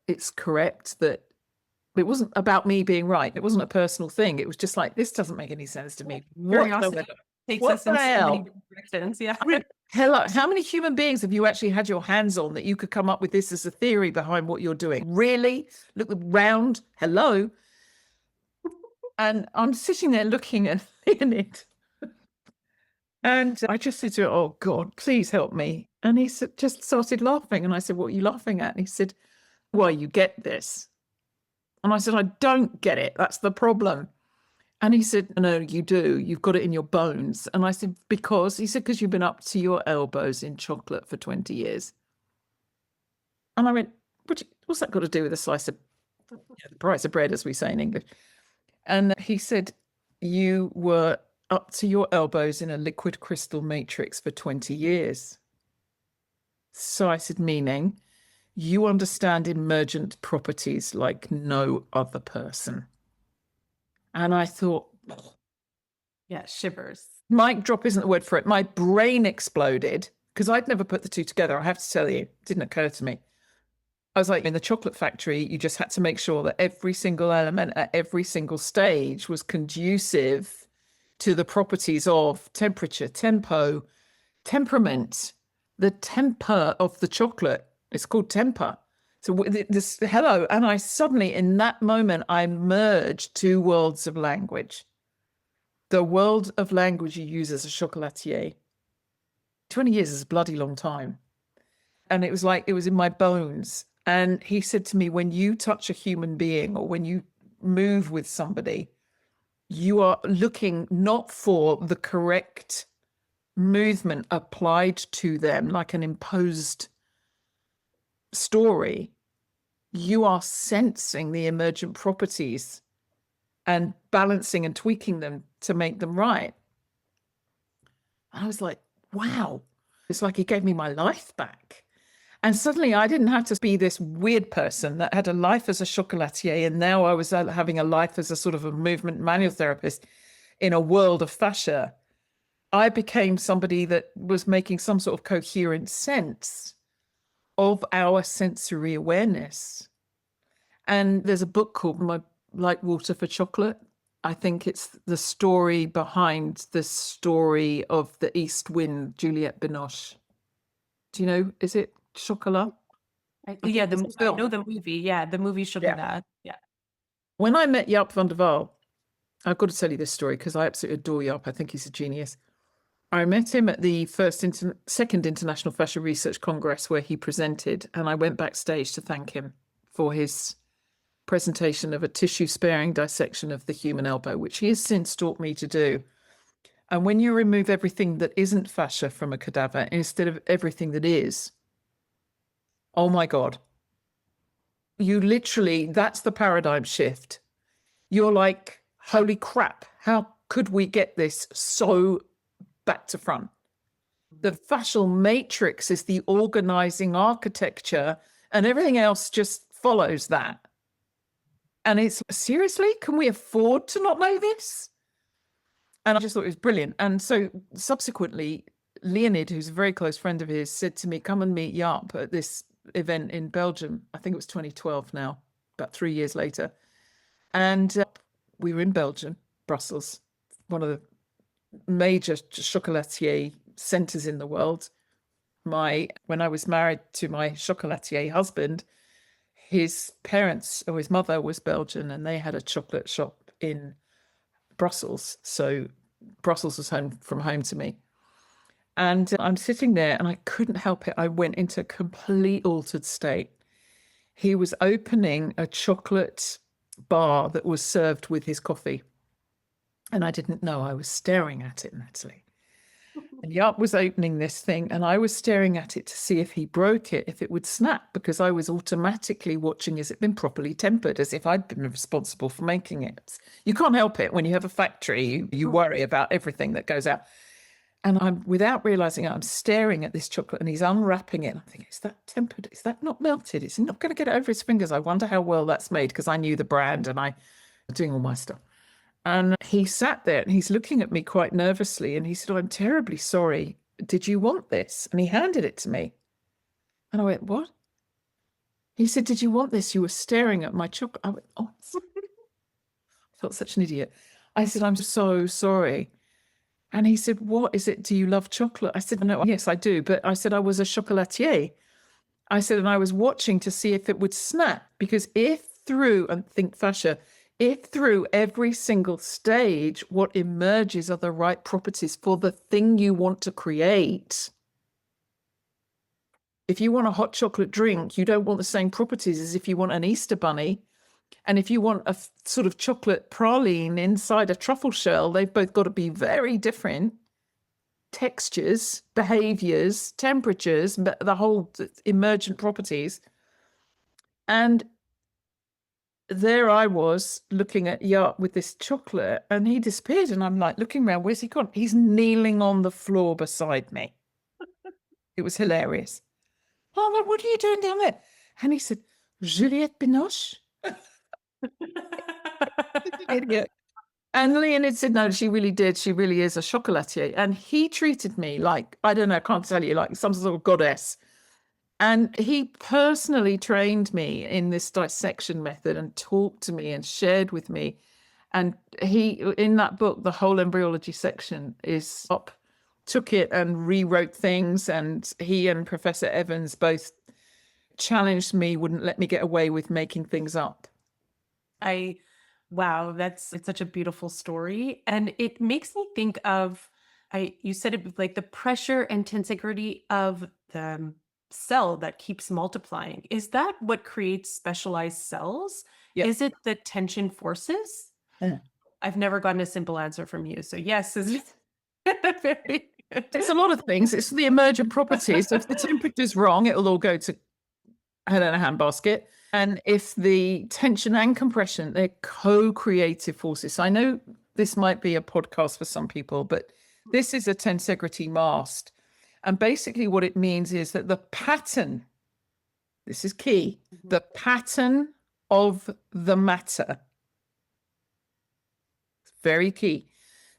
it's correct that it wasn't about me being right. It wasn't a personal thing. It was just like, this doesn't make any sense to me. Curiosity takes us in so many directions. Yeah. Hello, how many human beings have you actually had your hands on that you could come up with this as a theory behind what you're doing? Really? Look round. Hello. And I'm sitting there looking at Leonid. And I just said to him, oh God, please help me. And he just started laughing. And I said, what are you laughing at? And he said, well, you get this. And I said, I don't get it. That's the problem. And he said, no, you do. You've got it in your bones. And I said, because? He said, because you've been up to your elbows in chocolate for 20 years. And I went, what's that got to do with a slice of the price of bread, as we say in English? And he said, you were up to your elbows in a liquid crystal matrix for 20 years. So I said, meaning you understand emergent properties like no other person. And I thought, yeah, shivers. Mic drop isn't the word for it. My brain exploded because I'd never put the two together. I have to tell you, it didn't occur to me. I was like, in the chocolate factory, you just had to make sure that every single element at every single stage was conducive to the properties of temperature, tempo, temperament, the temper of the chocolate. It's called temper. So this, hello. And I suddenly, in that moment, I merged two worlds of language. The world of language you use as a chocolatier. 20 years is a bloody long time. And it was like, it was in my bones. And he said to me, when you touch a human being or when you move with somebody, you are looking not for the correct movement applied to them, like an imposed story. You are sensing the emergent properties and balancing and tweaking them to make them right. And I was like, wow, it's like he gave me my life back. And suddenly I didn't have to be this weird person that had a life as a chocolatier. And now I was having a life as a sort of a movement manual therapist in a world of fascia. I became somebody that was making some sort of coherent sense of our sensory awareness. And there's a book called Like Water for Chocolate. I think it's the story behind the story of the East Wind, Juliette Binoche. Do you know, is it Chocolat? Yeah, I know the movie. Yeah, the movie Chocolat. Yeah. When I met Jaap van der Waal, I've got to tell you this story because I absolutely adore Jaap. I think he's a genius. I met him at the second International Fascia Research Congress where he presented, and I went backstage to thank him for his presentation of a tissue-sparing dissection of the human elbow, which he has since taught me to do. And when you remove everything that isn't fascia from a cadaver instead of everything that is, oh my God, you literally, that's the paradigm shift. You're like, holy crap, how could we get this so back to front? The fascial matrix is the organizing architecture and everything else just follows that. And it's, seriously, can we afford to not know this? And I just thought it was brilliant. And so subsequently, Leonid, who's a very close friend of his, said to me, come and meet Jaap at this event in Belgium. I think it was 2012 now, about 3 years later. And we were in Belgium, Brussels, one of the major chocolatier centers in the world. When I was married to my chocolatier husband, his parents or his mother was Belgian, and they had a chocolate shop in Brussels. So Brussels was home to me. And I'm sitting there and I couldn't help it. I went into a complete altered state. He was opening a chocolate bar that was served with his coffee. And I didn't know. I was staring at it, Natalie. And Yap was opening this thing, and I was staring at it to see if he broke it, if it would snap, because I was automatically watching, has it been properly tempered, as if I'd been responsible for making it. You can't help it. When you have a factory, you worry about everything that goes out. And I'm, without realizing it, I'm staring at this chocolate, and he's unwrapping it. And I'm thinking, is that tempered? Is that not melted? Is he not going to get it over his fingers? I wonder how well that's made, because I knew the brand and I was doing all my stuff. And he sat there and he's looking at me quite nervously. And he said, oh, I'm terribly sorry. Did you want this? And he handed it to me. And I went, what? He said, did you want this? You were staring at my chocolate. I went, oh, I felt such an idiot. I said, I'm so sorry. And he said, what is it? Do you love chocolate? I said, no, yes, I do. But I said, I was a chocolatier. I said, and I was watching to see if it would snap. Because if through, and think fascia, if through every single stage, what emerges are the right properties for the thing you want to create. If you want a hot chocolate drink, you don't want the same properties as if you want an Easter bunny. And if you want a sort of chocolate praline inside a truffle shell, they've both got to be very different textures, behaviors, temperatures, the whole emergent properties. And there I was looking at Yap with this chocolate, and he disappeared. And I'm like looking around, where's he gone? He's kneeling on the floor beside me. It was hilarious. Oh, I'm like, what are you doing down there? And he said, Juliette Binoche. Idiot. And Leonid said, no, she really did. She really is a chocolatier. And he treated me like, I don't know, I can't tell you, like some sort of goddess. And he personally trained me in this dissection method and talked to me and shared with me. And he, in that book, the whole embryology section is up, took it and rewrote things. And he and Professor Evans both challenged me, wouldn't let me get away with making things up. Wow, it's such a beautiful story. And it makes me think of, you said it like the pressure and tensegrity of the cell that keeps multiplying. Is that what creates specialized cells? Yep. Is it the tension forces? Yeah. I've never gotten a simple answer from you. So yes, is it very good. It's a lot of things. It's the emergent properties. So if the temperature's wrong, it'll all go to hell in a handbasket. And if the tension and compression, they're co-creative forces. So I know this might be a podcast for some people, but this is a tensegrity mast. And basically what it means is that the pattern, this is key, the pattern of the matter, very key.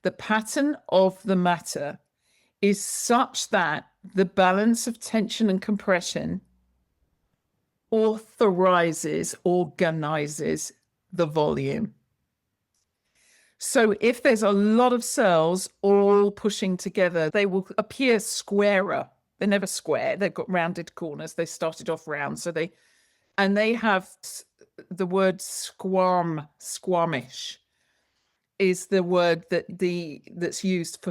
The pattern of the matter is such that the balance of tension and compression organizes the volume. So if there's a lot of cells all pushing together, they will appear squarer. They're never square. They've got rounded corners. They started off round. So they have the word squamish is the word that's used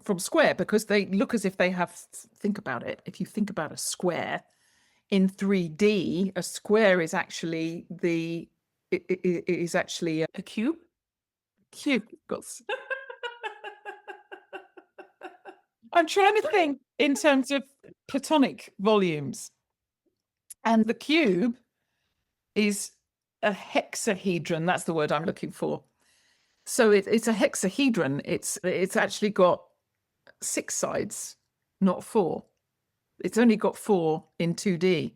from square, because they look as if they have, think about it. If you think about a square in 3D, a square is actually A cube? Cube. I'm trying to think in terms of platonic volumes. And the cube is a hexahedron. That's the word I'm looking for. So it's a hexahedron. It's actually got 6 sides, not 4. It's only got 4 in 2D.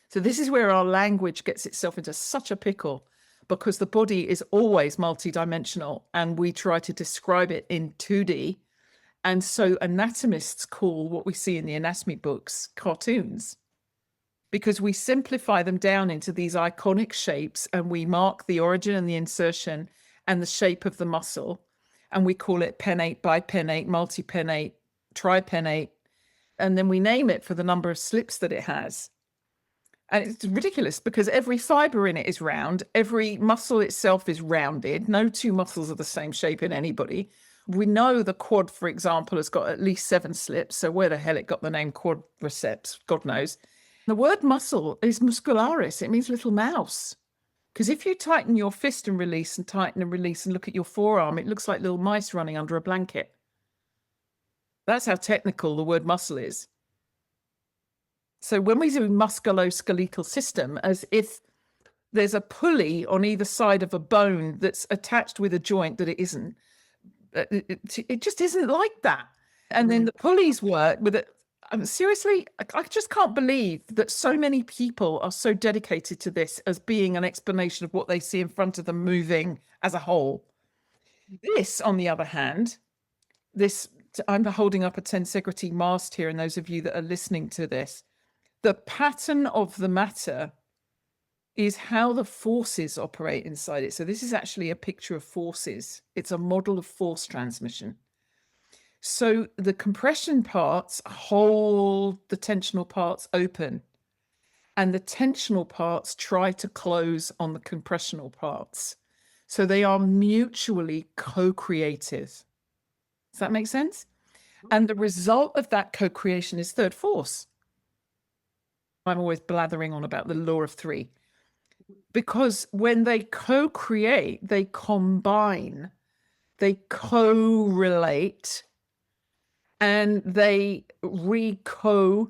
So this is where our language gets itself into such a pickle, because the body is always multidimensional and we try to describe it in 2D. And so anatomists call what we see in the anatomy books cartoons, because we simplify them down into these iconic shapes and we mark the origin and the insertion and the shape of the muscle. And we call it pennate, bipennate, multipennate, tripennate. And then we name it for the number of slips that it has. And it's ridiculous because every fiber in it is round. Every muscle itself is rounded. No two muscles are the same shape in anybody. We know the quad, for example, has got at least 7 slips. So where the hell it got the name quadriceps, God knows. The word muscle is muscularis. It means little mouse. Because if you tighten your fist and release and tighten and release and look at your forearm, it looks like little mice running under a blanket. That's how technical the word muscle is. So when we do musculoskeletal system, as if there's a pulley on either side of a bone that's attached with a joint that it isn't, it just isn't like that. And then the pulleys work with it. Seriously, I just can't believe that so many people are so dedicated to this as being an explanation of what they see in front of them moving as a whole. This, on the other hand, I'm holding up a tensegrity mast here, and those of you that are listening to this, the pattern of the matter is how the forces operate inside it. So this is actually a picture of forces. It's a model of force transmission. So the compression parts hold the tensional parts open, and the tensional parts try to close on the compressional parts. So they are mutually co-creative. Does that make sense? And the result of that co-creation is third force. I'm always blathering on about the law of 3. Because when they co-create, they combine, they co-relate, and they recognize,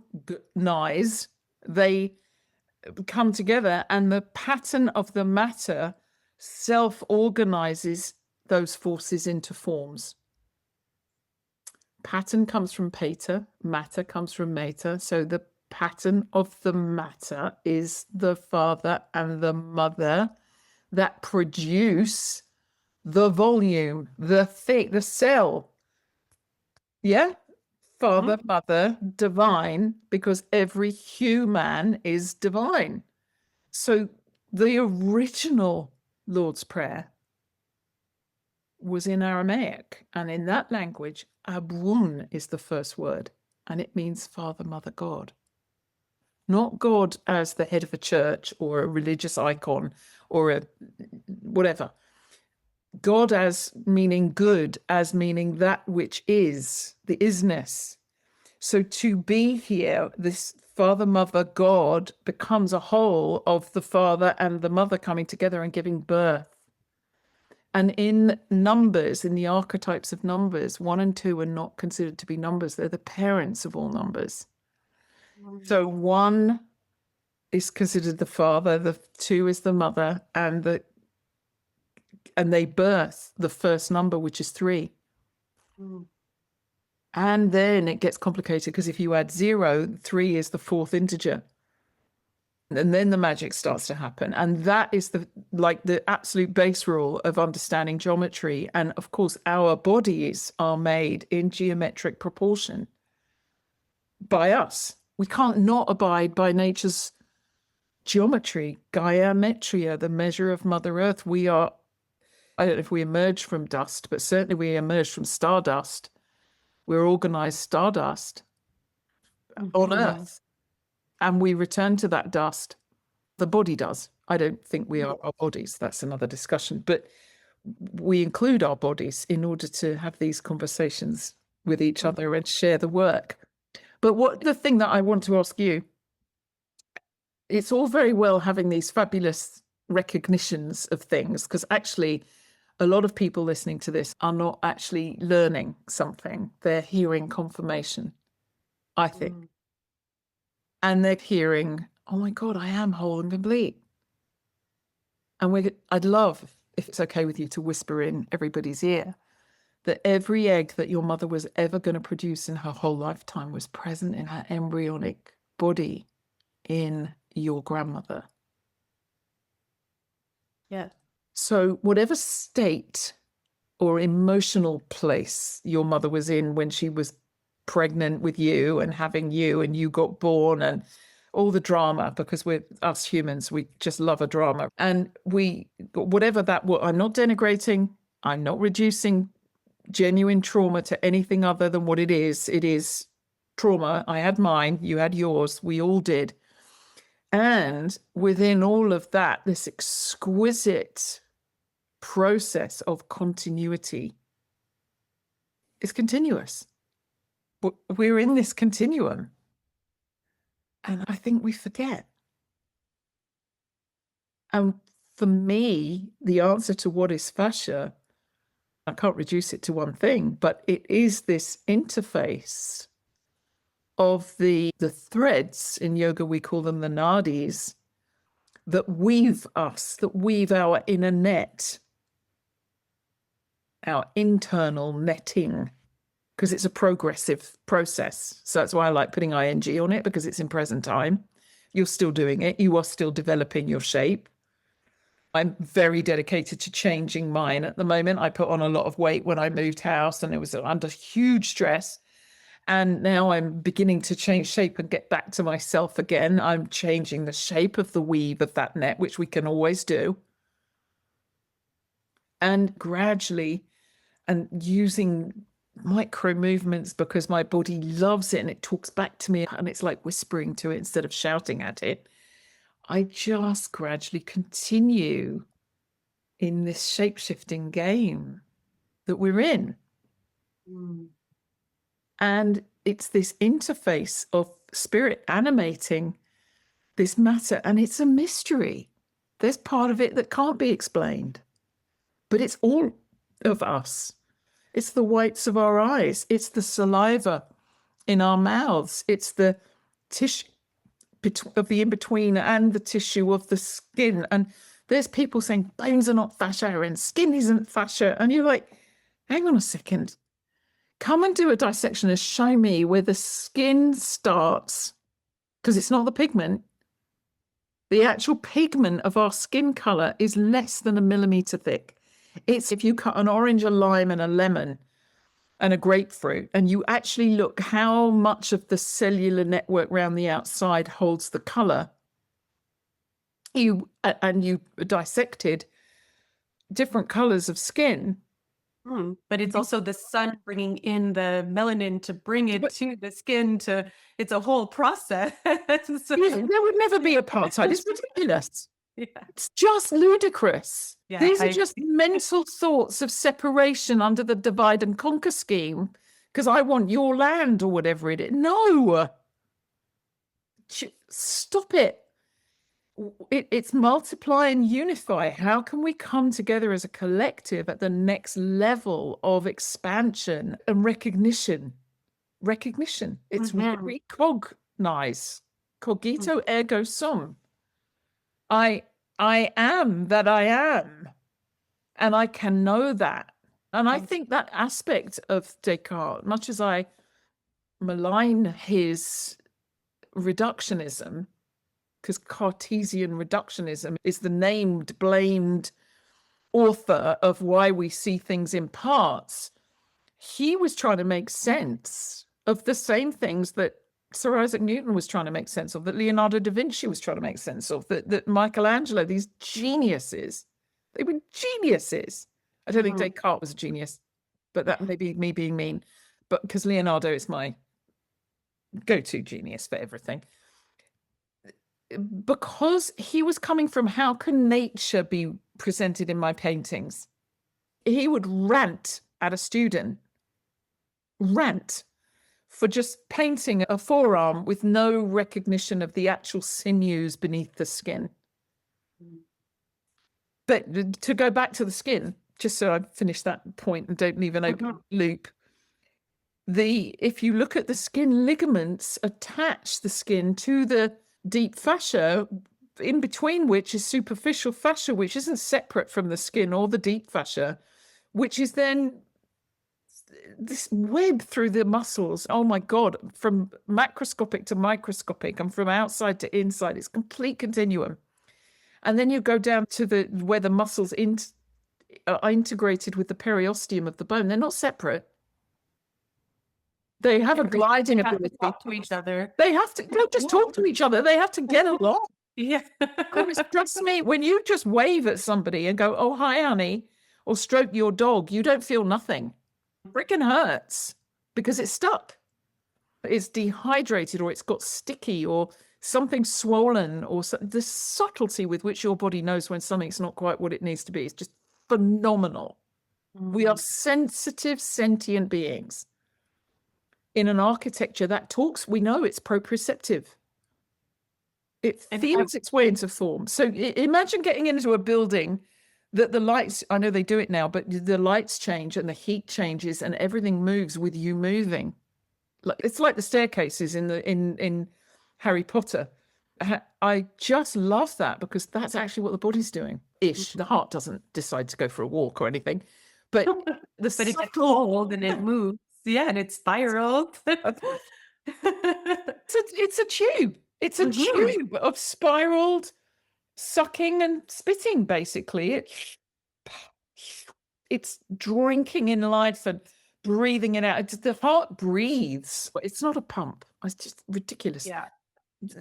they come together, and the pattern of the matter self-organizes those forces into forms. Pattern comes from pater, matter comes from mater. So the pattern of the matter is the father and the mother that produce the volume, the cell. Yeah, father, mother, divine, because every human is divine. So the original Lord's Prayer was in Aramaic, and in that language, Abrun is the first word, and it means Father, Mother, God. Not God as the head of a church or a religious icon or a whatever. God as meaning good, as meaning that which is, the isness. So to be here, this Father, Mother, God becomes a whole of the Father and the Mother coming together and giving birth. And in numbers, in the archetypes of numbers, 1 and 2 are not considered to be numbers. They're the parents of all numbers. So 1 is considered the father, the 2 is the mother, and they birth the first number, which is 3. And then it gets complicated because if you add 0, 3 is the 4th integer. And then the magic starts to happen. And that is the absolute base rule of understanding geometry. And of course, our bodies are made in geometric proportion by us. We can't not abide by nature's geometry, Gaia-metria, the measure of Mother Earth. We are, I don't know if we emerged from dust, but certainly we emerged from stardust. We're organized stardust on Earth. And we return to that dust. The body does. I don't think we are our bodies. That's another discussion. But we include our bodies in order to have these conversations with each other and share the work. But the thing that I want to ask you, it's all very well having these fabulous recognitions of things, because actually a lot of people listening to this are not actually learning something. They're hearing confirmation, I think. And they're hearing, oh my God, I am whole and complete. And I'd love, if it's okay with you, to whisper in everybody's ear that every egg that your mother was ever going to produce in her whole lifetime was present in her embryonic body in your grandmother. Yeah. So whatever state or emotional place your mother was in when she was pregnant with you and having you and you got born, and all the drama, because we're us humans, we just love a drama. And whatever that, I'm not denigrating, I'm not reducing genuine trauma to anything other than what it is. It is trauma. I had mine, you had yours, we all did. And within all of that, this exquisite process of continuity is continuous. We're in this continuum. And I think we forget. And for me, the answer to what is fascia, I can't reduce it to one thing, but it is this interface of the threads. In yoga, we call them the nadis, that weave us, that weave our inner net, our internal netting, because it's a progressive process. So that's why I like putting ing on it, because it's in present time. You're still doing it. You are still developing your shape. I'm very dedicated to changing mine at the moment. I put on a lot of weight when I moved house, and it was under huge stress. And now I'm beginning to change shape and get back to myself again. I'm changing the shape of the weave of that net, which we can always do. And gradually, and using micro movements, because my body loves it and it talks back to me, and it's like whispering to it instead of shouting at it. I just gradually continue in this shape-shifting game that we're in. And it's this interface of spirit animating this matter, and it's a mystery. There's part of it that can't be explained, but it's all of us. It's the whites of our eyes. It's the saliva in our mouths. It's the tissue of the in-between and the tissue of the skin. And there's people saying bones are not fascia and skin isn't fascia. And you're like, hang on a second. Come and do a dissection and show me where the skin starts, because it's not the pigment. The actual pigment of our skin color is less than 1 millimeter thick. It's if you cut an orange, a lime, and a lemon and a grapefruit, and you actually look how much of the cellular network around the outside holds the color, you dissected different colors of skin. But it's also the sun bringing in the melanin to bring it to the skin. It's a whole process. So, yeah, there would never be apartheid. It's ridiculous. Yeah. It's just ludicrous. Yeah, These are just mental thoughts of separation under the divide and conquer scheme, because I want your land or whatever it is. No, stop it. It's multiply and unify. How can we come together as a collective at the next level of expansion and recognition? It's recognize. Cogito ergo sum. I am that I am, and I can know that. And I think that aspect of Descartes, much as I malign his reductionism, because Cartesian reductionism is the named, blamed author of why we see things in parts, he was trying to make sense of the same things that Sir Isaac Newton was trying to make sense of, that Leonardo da Vinci was trying to make sense of, that Michelangelo, these geniuses, they were geniuses. I don't think Descartes was a genius, but that may be me being mean, but because Leonardo is my go-to genius for everything. Because he was coming from, how can nature be presented in my paintings? He would rant at a student, for just painting a forearm with no recognition of the actual sinews beneath the skin. But to go back to the skin, just so I finish that point and don't leave an open loop, if you look at the skin ligaments, attach the skin to the deep fascia, in between which is superficial fascia, which isn't separate from the skin or the deep fascia, which is then this web through the muscles. Oh my God, from macroscopic to microscopic and from outside to inside, it's complete continuum. And then you go down to where the muscles are integrated with the periosteum of the bone. They're not separate. They have a gliding They have to ability. talk to each other. They have to don't just talk to each other. They have to get along. Yeah. Trust me, when you just wave at somebody and go, "Oh, hi, honey," or stroke your dog, you don't feel nothing. Freaking hurts because it's stuck. It's dehydrated, or it's got sticky, or something swollen, or the subtlety with which your body knows when something's not quite what it needs to be is just phenomenal. We are sensitive, sentient beings. In an architecture that talks, we know it's proprioceptive. It feels its way into form. So imagine getting into a building that the lights, I know they do it now, but the lights change and the heat changes and everything moves with you moving. It's like the staircases in Harry Potter. I just love that because that's actually what the body's doing. Ish. The heart doesn't decide to go for a walk or anything, but but it gets cold and it moves. Yeah, and it spirals. It's a tube. It's a tube of spiraled sucking and spitting, basically. It's drinking in life and breathing it out. The heart breathes. It's not a pump. It's just ridiculous. Yeah.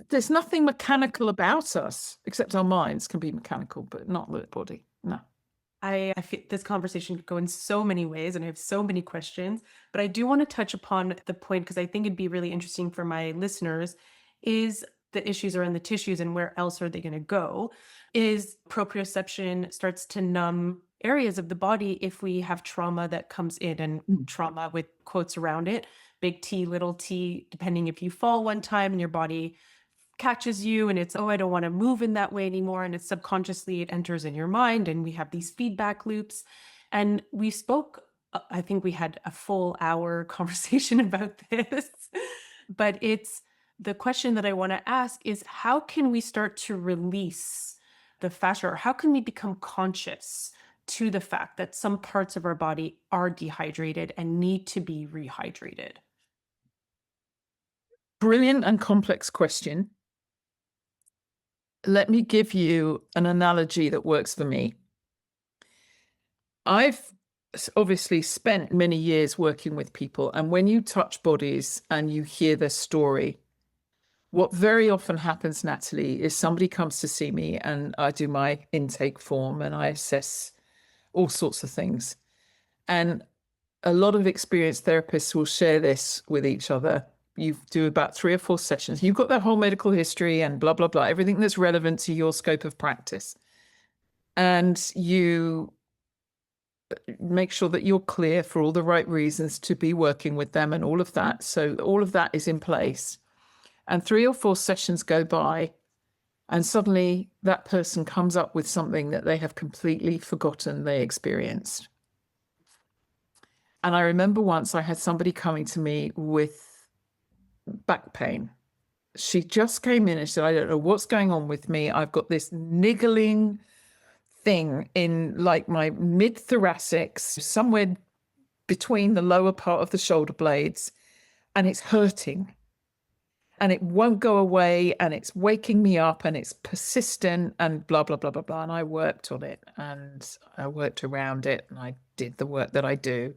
There's nothing mechanical about us, except our minds can be mechanical, but not the body. No. I feel this conversation could go in so many ways and I have so many questions, but I do want to touch upon the point because I think it'd be really interesting for my listeners is the issues are in the tissues and where else are they going to go? Is proprioception starts to numb areas of the body if we have trauma that comes in and trauma with quotes around it, big T, little t, depending if you fall one time and your body catches you and it's, oh, I don't want to move in that way anymore. And it's subconsciously, it enters in your mind and we have these feedback loops. And we spoke, I think we had a full hour conversation about this, but it's the question that I want to ask is how can we start to release the fascia or how can we become conscious to the fact that some parts of our body are dehydrated and need to be rehydrated? Brilliant and complex question. Let me give you an analogy that works for me. I've obviously spent many years working with people, and when you touch bodies and you hear their story, what very often happens, Natalie, is somebody comes to see me and I do my intake form and I assess all sorts of things. And a lot of experienced therapists will share this with each other. You do about 3 or 4 sessions. You've got their whole medical history and blah, blah, blah, everything that's relevant to your scope of practice. And you make sure that you're clear for all the right reasons to be working with them and all of that. So all of that is in place. And 3 or 4 sessions go by and suddenly that person comes up with something that they have completely forgotten they experienced. And I remember once I had somebody coming to me with back pain. She just came in and said, I don't know what's going on with me. I've got this niggling thing in like my mid-thoracics, somewhere between the lower part of the shoulder blades, and it's hurting. And it won't go away, and it's waking me up, and it's persistent, and blah, blah, blah, blah, blah. And I worked on it, and I worked around it, and I did the work that I do.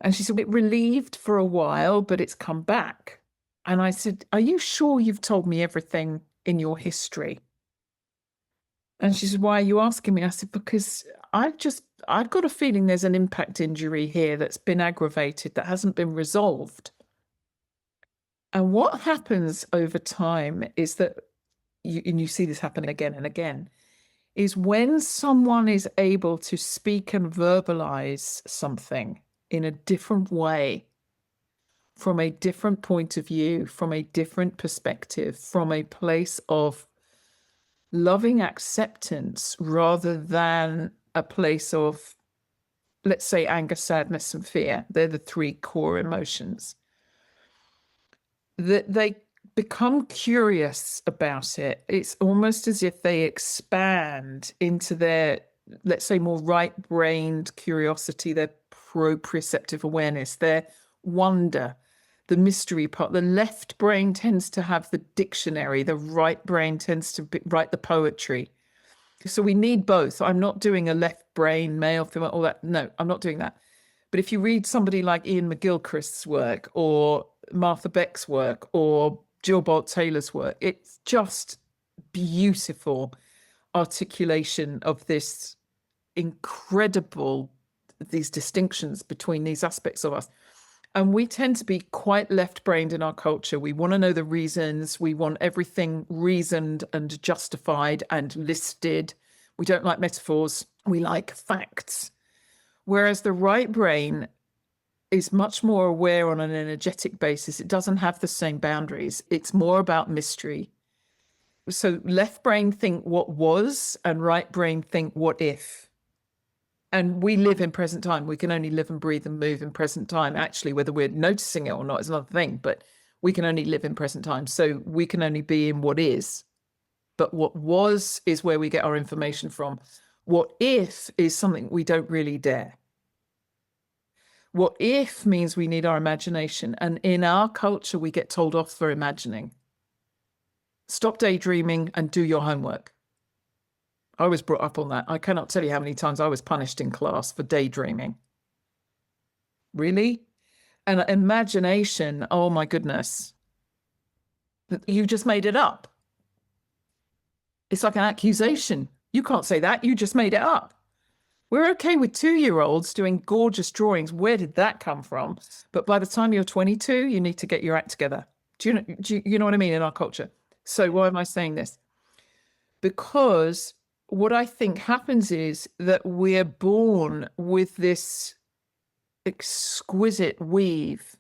And she said, it relieved for a while, but it's come back. And I said, are you sure you've told me everything in your history? And she said, why are you asking me? I said, because I've got a feeling there's an impact injury here that's been aggravated, that hasn't been resolved. And what happens over time is that, you see this happen again and again, is when someone is able to speak and verbalize something in a different way, from a different point of view, from a different perspective, from a place of loving acceptance rather than a place of, let's say, anger, sadness, and fear. They're the 3 core emotions. That they become curious about it. It's almost as if they expand into their, let's say, more right-brained curiosity, their proprioceptive awareness, their wonder, the mystery part. The left brain tends to have the dictionary. The right brain tends to write the poetry. So we need both. I'm not doing a left brain, male, female, all that. No, I'm not doing that. But if you read somebody like Ian McGilchrist's work or Martha Beck's work or Jill Bolt Taylor's work, it's just beautiful articulation of this incredible, these distinctions between these aspects of us. And we tend to be quite left-brained in our culture. We want to know the reasons. We want everything reasoned and justified and listed. We don't like metaphors. We like facts. Whereas the right brain is much more aware on an energetic basis. It doesn't have the same boundaries. It's more about mystery. So left brain think what was and right brain think what if. And we live in present time. We can only live and breathe and move in present time. Actually, whether we're noticing it or not is another thing, but we can only live in present time. So we can only be in what is. But what was is where we get our information from. What if is something we don't really dare. What if means we need our imagination. And in our culture, we get told off for imagining. Stop daydreaming and do your homework. I was brought up on that. I cannot tell you how many times I was punished in class for daydreaming. Really? And imagination, oh my goodness. You just made it up. It's like an accusation. You can't say that. You just made it up. We're okay with 2-year-olds doing gorgeous drawings. Where did that come from? But by the time you're 22, you need to get your act together. Do you know what I mean in our culture? So why am I saying this? Because what I think happens is that we're born with this exquisite weave.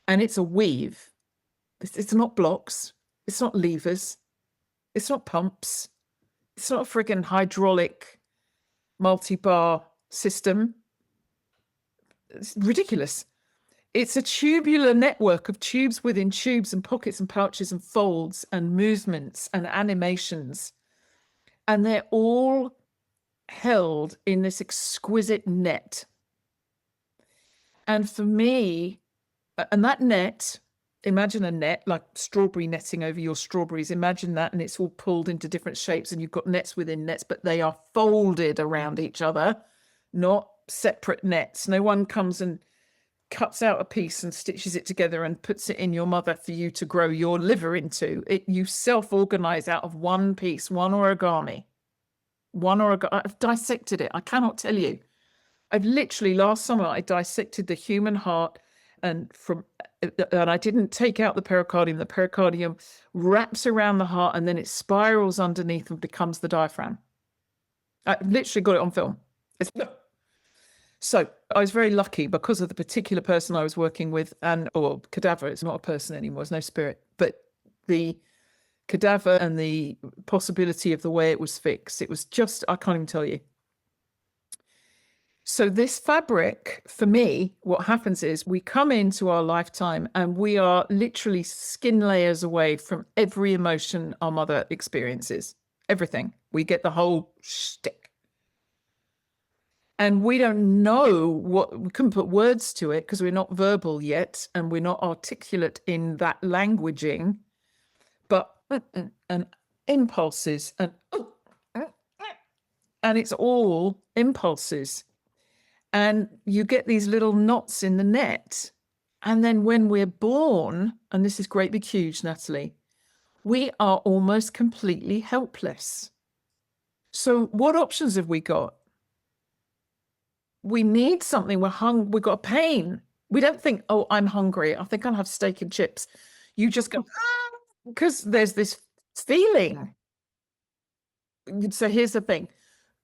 And it's a weave. It's not blocks. It's not levers. It's not pumps. It's not a friggin' hydraulic multi-bar system. It's ridiculous. It's a tubular network of tubes within tubes and pockets and pouches and folds and movements and animations. And they're all held in this exquisite net. And for me, and that net, imagine a net like strawberry netting over your strawberries. Imagine that, and it's all pulled into different shapes, and you've got nets within nets, but they are folded around each other, not separate nets. No one comes and cuts out a piece and stitches it together and puts it in your mother for you to grow your liver into. You self-organize out of one piece, one origami. I've dissected it. I cannot tell you. I've literally, last summer, I dissected the human heart, and I didn't take out the pericardium. The pericardium wraps around the heart and then it spirals underneath and becomes the diaphragm. I literally got it on film. So I was very lucky because of the particular person I was working with, or cadaver. It's not a person anymore. It's no spirit, but the cadaver and the possibility of the way it was fixed. It was just, I can't even tell you. So this fabric, for me, what happens is we come into our lifetime and we are literally skin layers away from every emotion our mother experiences. Everything. We get the whole shtick. And we don't know we couldn't put words to it because we're not verbal yet and we're not articulate in that languaging, but and impulses and it's all impulses. And you get these little knots in the net. And then when we're born, and this is great big huge, Natalie, we are almost completely helpless. So what options have we got? We need something. We've got pain. We don't think, oh, I'm hungry. I think I'll have steak and chips. You just go, because there's this feeling. So here's the thing.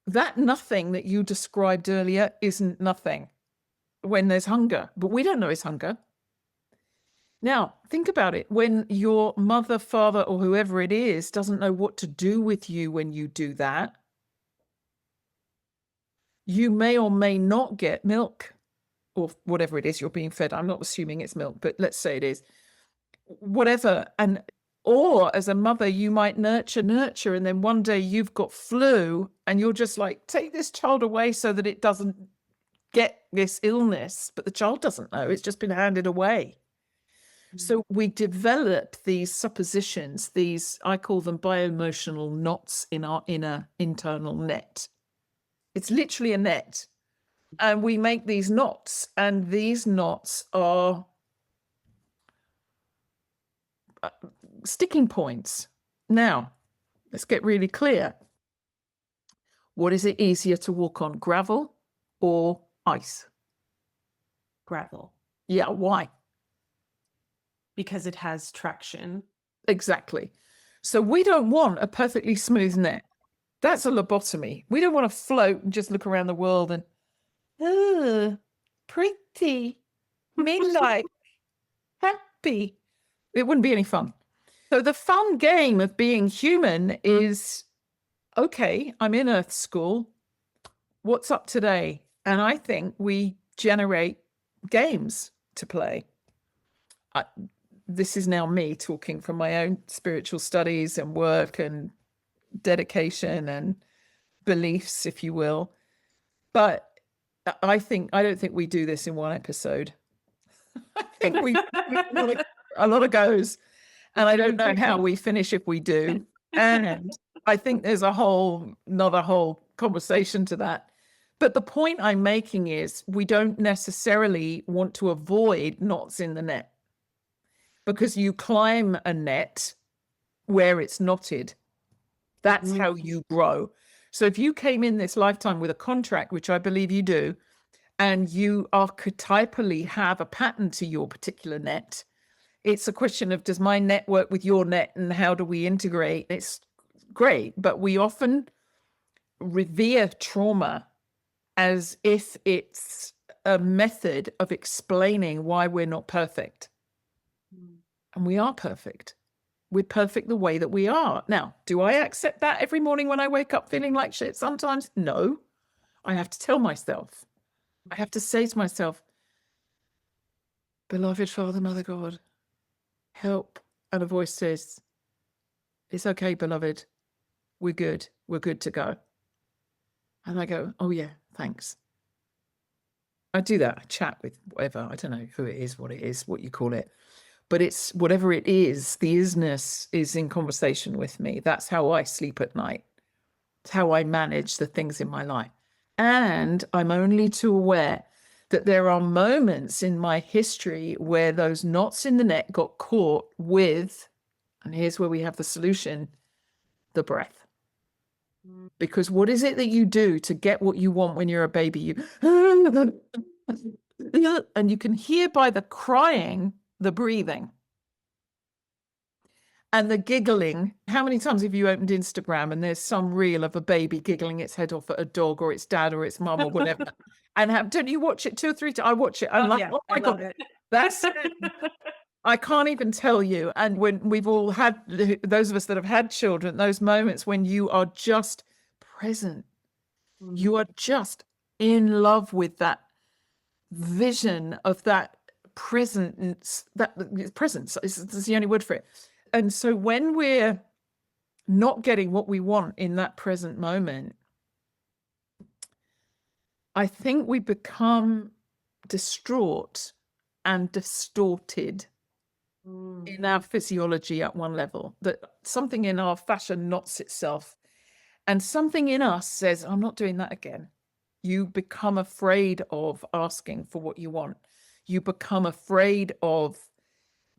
That nothing that you described earlier isn't nothing when there's hunger, but we don't know it's hunger. Now, think about it. When your mother, father, or whoever it is doesn't know what to do with you when you do that, you may or may not get milk or whatever it is you're being fed. I'm not assuming it's milk, but let's say it is. Whatever. Or as a mother, you might nurture, and then one day you've got flu and you're just like, take this child away so that it doesn't get this illness. But the child doesn't know. It's just been handed away. So we develop these suppositions, I call them bioemotional knots in our inner internal net. It's literally a net. And we make these knots, and these knots are sticking points. Now, let's get really clear. What is it easier to walk on, gravel or ice? Gravel. Yeah, why? Because it has traction. Exactly. So we don't want a perfectly smooth net. That's a lobotomy. We don't want to float and just look around the world and, oh, pretty, midlife, happy. It wouldn't be any fun. So the fun game of being human is, okay, I'm in Earth School. What's up today? And I think we generate games to play. This is now me talking from my own spiritual studies and work and dedication and beliefs, if you will. But I don't think we do this in one episode. I think we a lot of goes, and I don't know how we finish if we do. And I think there's another whole conversation to that. But the point I'm making is we don't necessarily want to avoid knots in the net, because you climb a net where it's knotted. That's how you grow. So if you came in this lifetime with a contract, which I believe you do, and you archetypally have a pattern to your particular net, it's a question of, does my net work with your net and how do we integrate? It's great, but we often revere trauma as if it's a method of explaining why we're not perfect. And we are perfect. We're perfect the way that we are. Now, do I accept that every morning when I wake up feeling like shit? Sometimes, no. I have to tell myself. I have to say to myself, beloved Father, Mother God, help. And a voice says, it's okay, beloved. We're good. We're good to go. And I go, oh yeah, thanks. I do that. I chat with whatever. I don't know who it is, what you call it. But it's whatever it is, the isness is in conversation with me. That's how I sleep at night. It's how I manage the things in my life. And I'm only too aware that there are moments in my history where those knots in the net got caught with, and here's where we have the solution, the breath. Because what is it that you do to get what you want when you're a baby? You and you can hear by the crying, the breathing and the giggling. How many times have you opened Instagram and there's some reel of a baby giggling its head off at a dog or its dad or its mum or whatever? And don't you watch it 2 or 3 times? I watch it. I'm like, yeah, oh my God, it. that's I can't even tell you. And when we've all had, those of us that have had children, those moments when you are just present, you are just in love with that vision of that presence, that presence is the only word for it. And so when we're not getting what we want in that present moment, I think we become distraught and distorted in our physiology at one level, that something in our fascia knots itself and something in us says, I'm not doing that again. You become afraid of asking for what you want. You become afraid of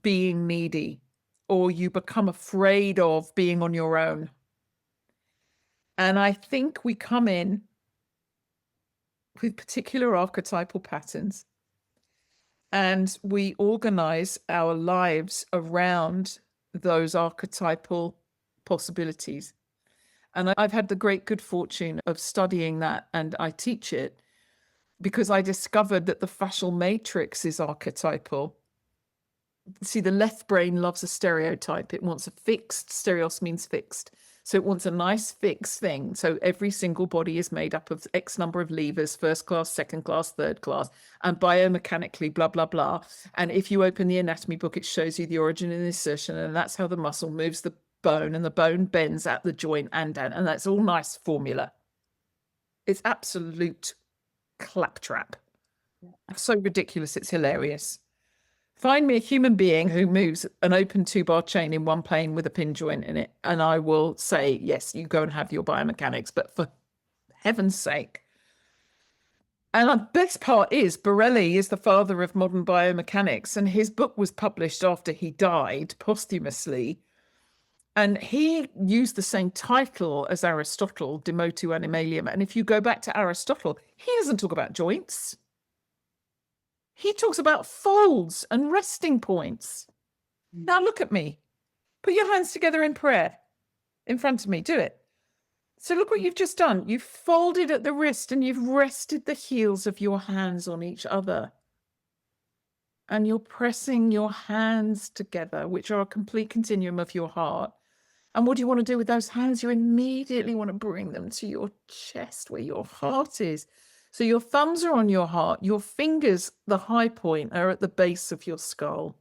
being needy, or you become afraid of being on your own. And I think we come in with particular archetypal patterns and we organize our lives around those archetypal possibilities. And I've had the great good fortune of studying that, and I teach it because I discovered that the fascial matrix is archetypal. See, the left brain loves a stereotype. It wants a fixed, stereos means fixed. So it wants a nice fixed thing. So every single body is made up of X number of levers, first class, second class, third class, and biomechanically, blah, blah, blah. And if you open the anatomy book, it shows you the origin and insertion, and that's how the muscle moves the bone, and the bone bends at the joint and down. And that's all nice formula. It's absolute claptrap. So ridiculous, it's hilarious. Find me a human being who moves an open 2-bar chain in one plane with a pin joint in it, and I will say, yes, you go and have your biomechanics. But for heaven's sake, And the best part is Borelli is the father of modern biomechanics, and his book was published after he died posthumously. And he used the same title as Aristotle, De Motu Animalium. And if you go back to Aristotle, he doesn't talk about joints. He talks about folds and resting points. Now look at me. Put your hands together in prayer in front of me. Do it. So look what you've just done. You've folded at the wrist and you've rested the heels of your hands on each other. And you're pressing your hands together, which are a complete continuum of your heart. And what do you want to do with those hands? You immediately want to bring them to your chest where your heart is. So your thumbs are on your heart. Your fingers, the high point, are at the base of your skull,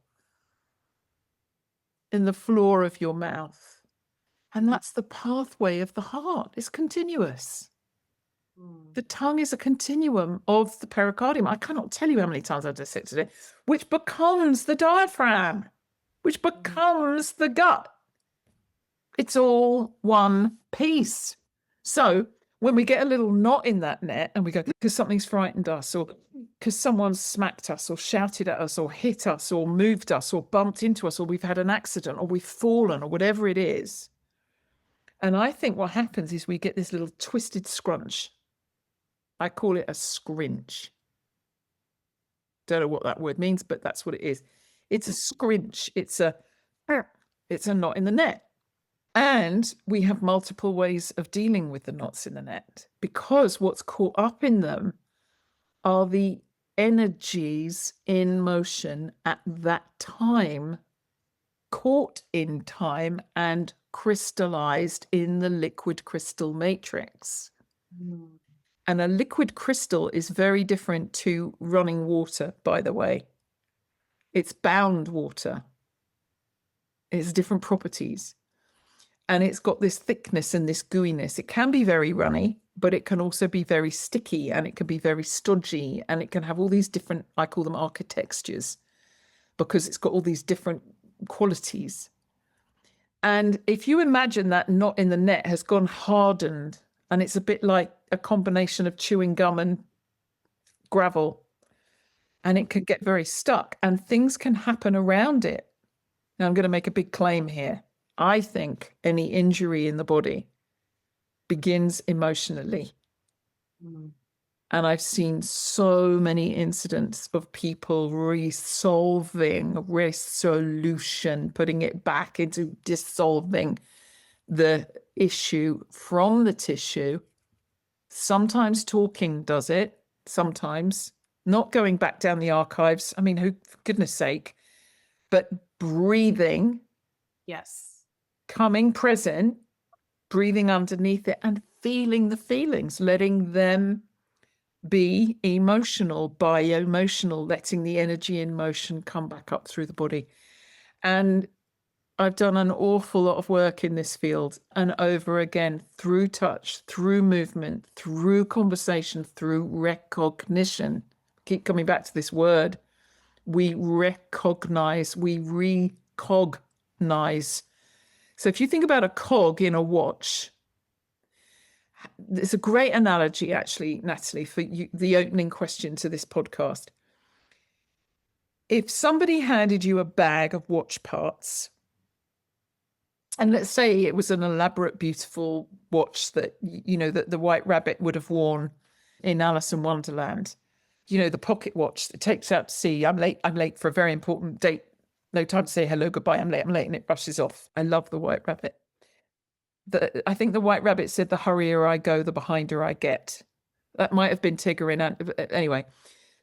in the floor of your mouth. And that's the pathway of the heart. It's continuous. The tongue is a continuum of the pericardium. I cannot tell you how many times I've dissected it, which becomes the diaphragm, which becomes the gut. It's all one piece. So when we get a little knot in that net and we go, because something's frightened us, or because someone's smacked us or shouted at us or hit us or moved us or bumped into us, or we've had an accident or we've fallen or whatever it is. And I think what happens is we get this little twisted scrunch. I call it a scrinch. Don't know what that word means, but that's what it is. It's a scrinch. It's a knot in the net. And we have multiple ways of dealing with the knots in the net, because what's caught up in them are the energies in motion at that time, caught in time and crystallized in the liquid crystal matrix. And a liquid crystal is very different to running water, by the way. It's bound water. It's different properties. And it's got this thickness and this gooiness. It can be very runny, but it can also be very sticky, and it can be very stodgy, and it can have all these different, I call them architectures, because it's got all these different qualities. And if you imagine that knot in the net has gone hardened, and it's a bit like a combination of chewing gum and gravel, and it can get very stuck, and things can happen around it. Now, I'm going to make a big claim here. I think any injury in the body begins emotionally. And I've seen so many incidents of people resolution, putting it back into dissolving the issue from the tissue. Sometimes talking does it, sometimes not going back down the archives. I mean, for goodness sake, but breathing. Yes. Coming present, breathing underneath it and feeling the feelings, letting them be emotional, bio-emotional, letting the energy in motion come back up through the body. And I've done an awful lot of work in this field, and over again, through touch, through movement, through conversation, through recognition. Keep coming back to this word. We recognize, we recognize. So if you think about a cog in a watch, there's a great analogy, actually, Natalie, for you, the opening question to this podcast. If somebody handed you a bag of watch parts, and let's say it was an elaborate, beautiful watch that, you know, that the White Rabbit would have worn in Alice in Wonderland, you know, the pocket watch that takes out to sea. I'm late for a very important date. No time to say hello, goodbye, I'm late, and it rushes off. I love the White Rabbit. I think the White Rabbit said, the hurrier I go, the behinder I get. That might have been Tigger anyway.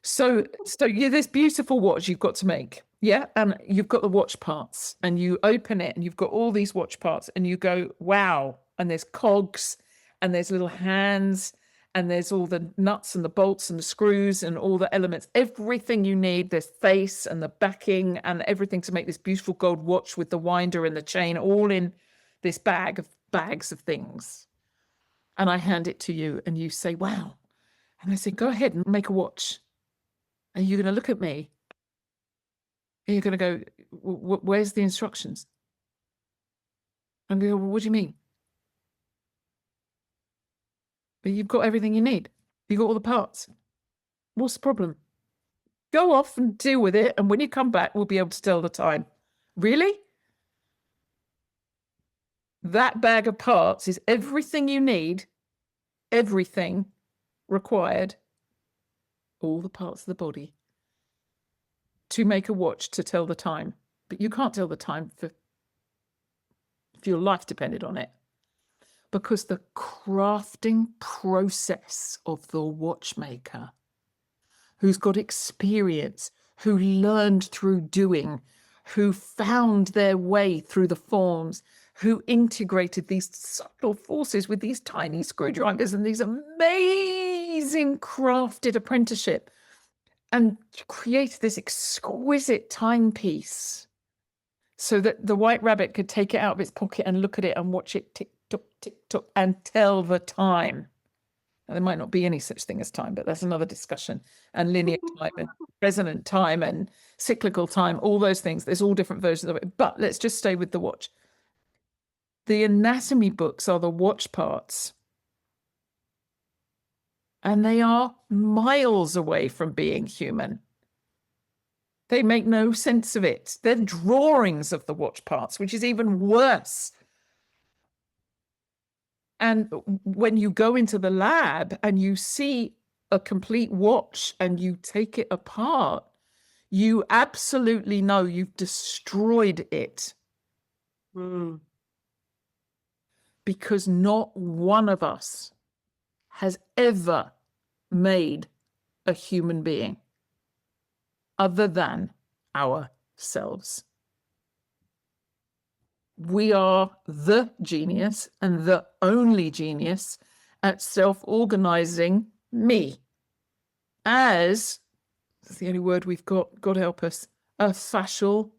So yeah, this beautiful watch you've got to make. Yeah. And you've got the watch parts, and you open it and you've got all these watch parts, and you go, wow. And there's cogs, and there's little hands, and there's all the nuts and the bolts and the screws and all the elements, everything you need. There's face and the backing and everything to make this beautiful gold watch with the winder and the chain, all in this bags of things. And I hand it to you, and you say, wow. And I say, go ahead and make a watch. And you're going to look at me, and you're going to go, where's the instructions? I'm going to go, well, what do you mean? But you've got everything you need. You've got all the parts. What's the problem? Go off and deal with it. And when you come back, we'll be able to tell the time. Really? That bag of parts is everything you need, everything required, all the parts of the body to make a watch to tell the time. But you can't tell the time if your life depended on it. Because the crafting process of the watchmaker, who's got experience, who learned through doing, who found their way through the forms, who integrated these subtle forces with these tiny screwdrivers and these amazing crafted apprenticeship, and created this exquisite timepiece so that the white rabbit could take it out of its pocket and look at it and watch it tick tock, and tell the time. Now, there might not be any such thing as time, but that's another discussion. And linear time and resonant time and cyclical time, all those things. There's all different versions of it. But let's just stay with the watch. The anatomy books are the watch parts. And they are miles away from being human. They make no sense of it. They're drawings of the watch parts, which is even worse. And when you go into the lab and you see a complete watch and you take it apart, you absolutely know you've destroyed it. Because not one of us has ever made a human being other than ourselves. We are the genius and the only genius at self-organizing me as, that's the only word we've got, God help us, a fascial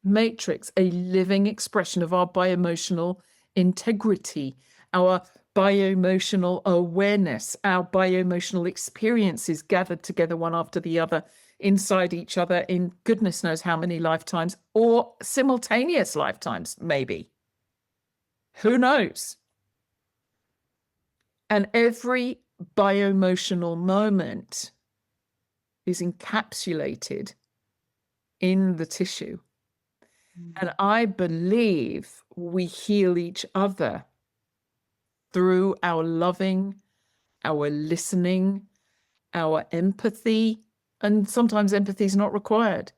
matrix, a living expression of our bioemotional integrity, our bioemotional awareness, our bioemotional experiences gathered together one after the other inside each other in goodness knows how many lifetimes, or simultaneous lifetimes, maybe. Who knows? And every bioemotional moment is encapsulated in the tissue. And I believe we heal each other through our loving, our listening, our empathy. And sometimes empathy is not required,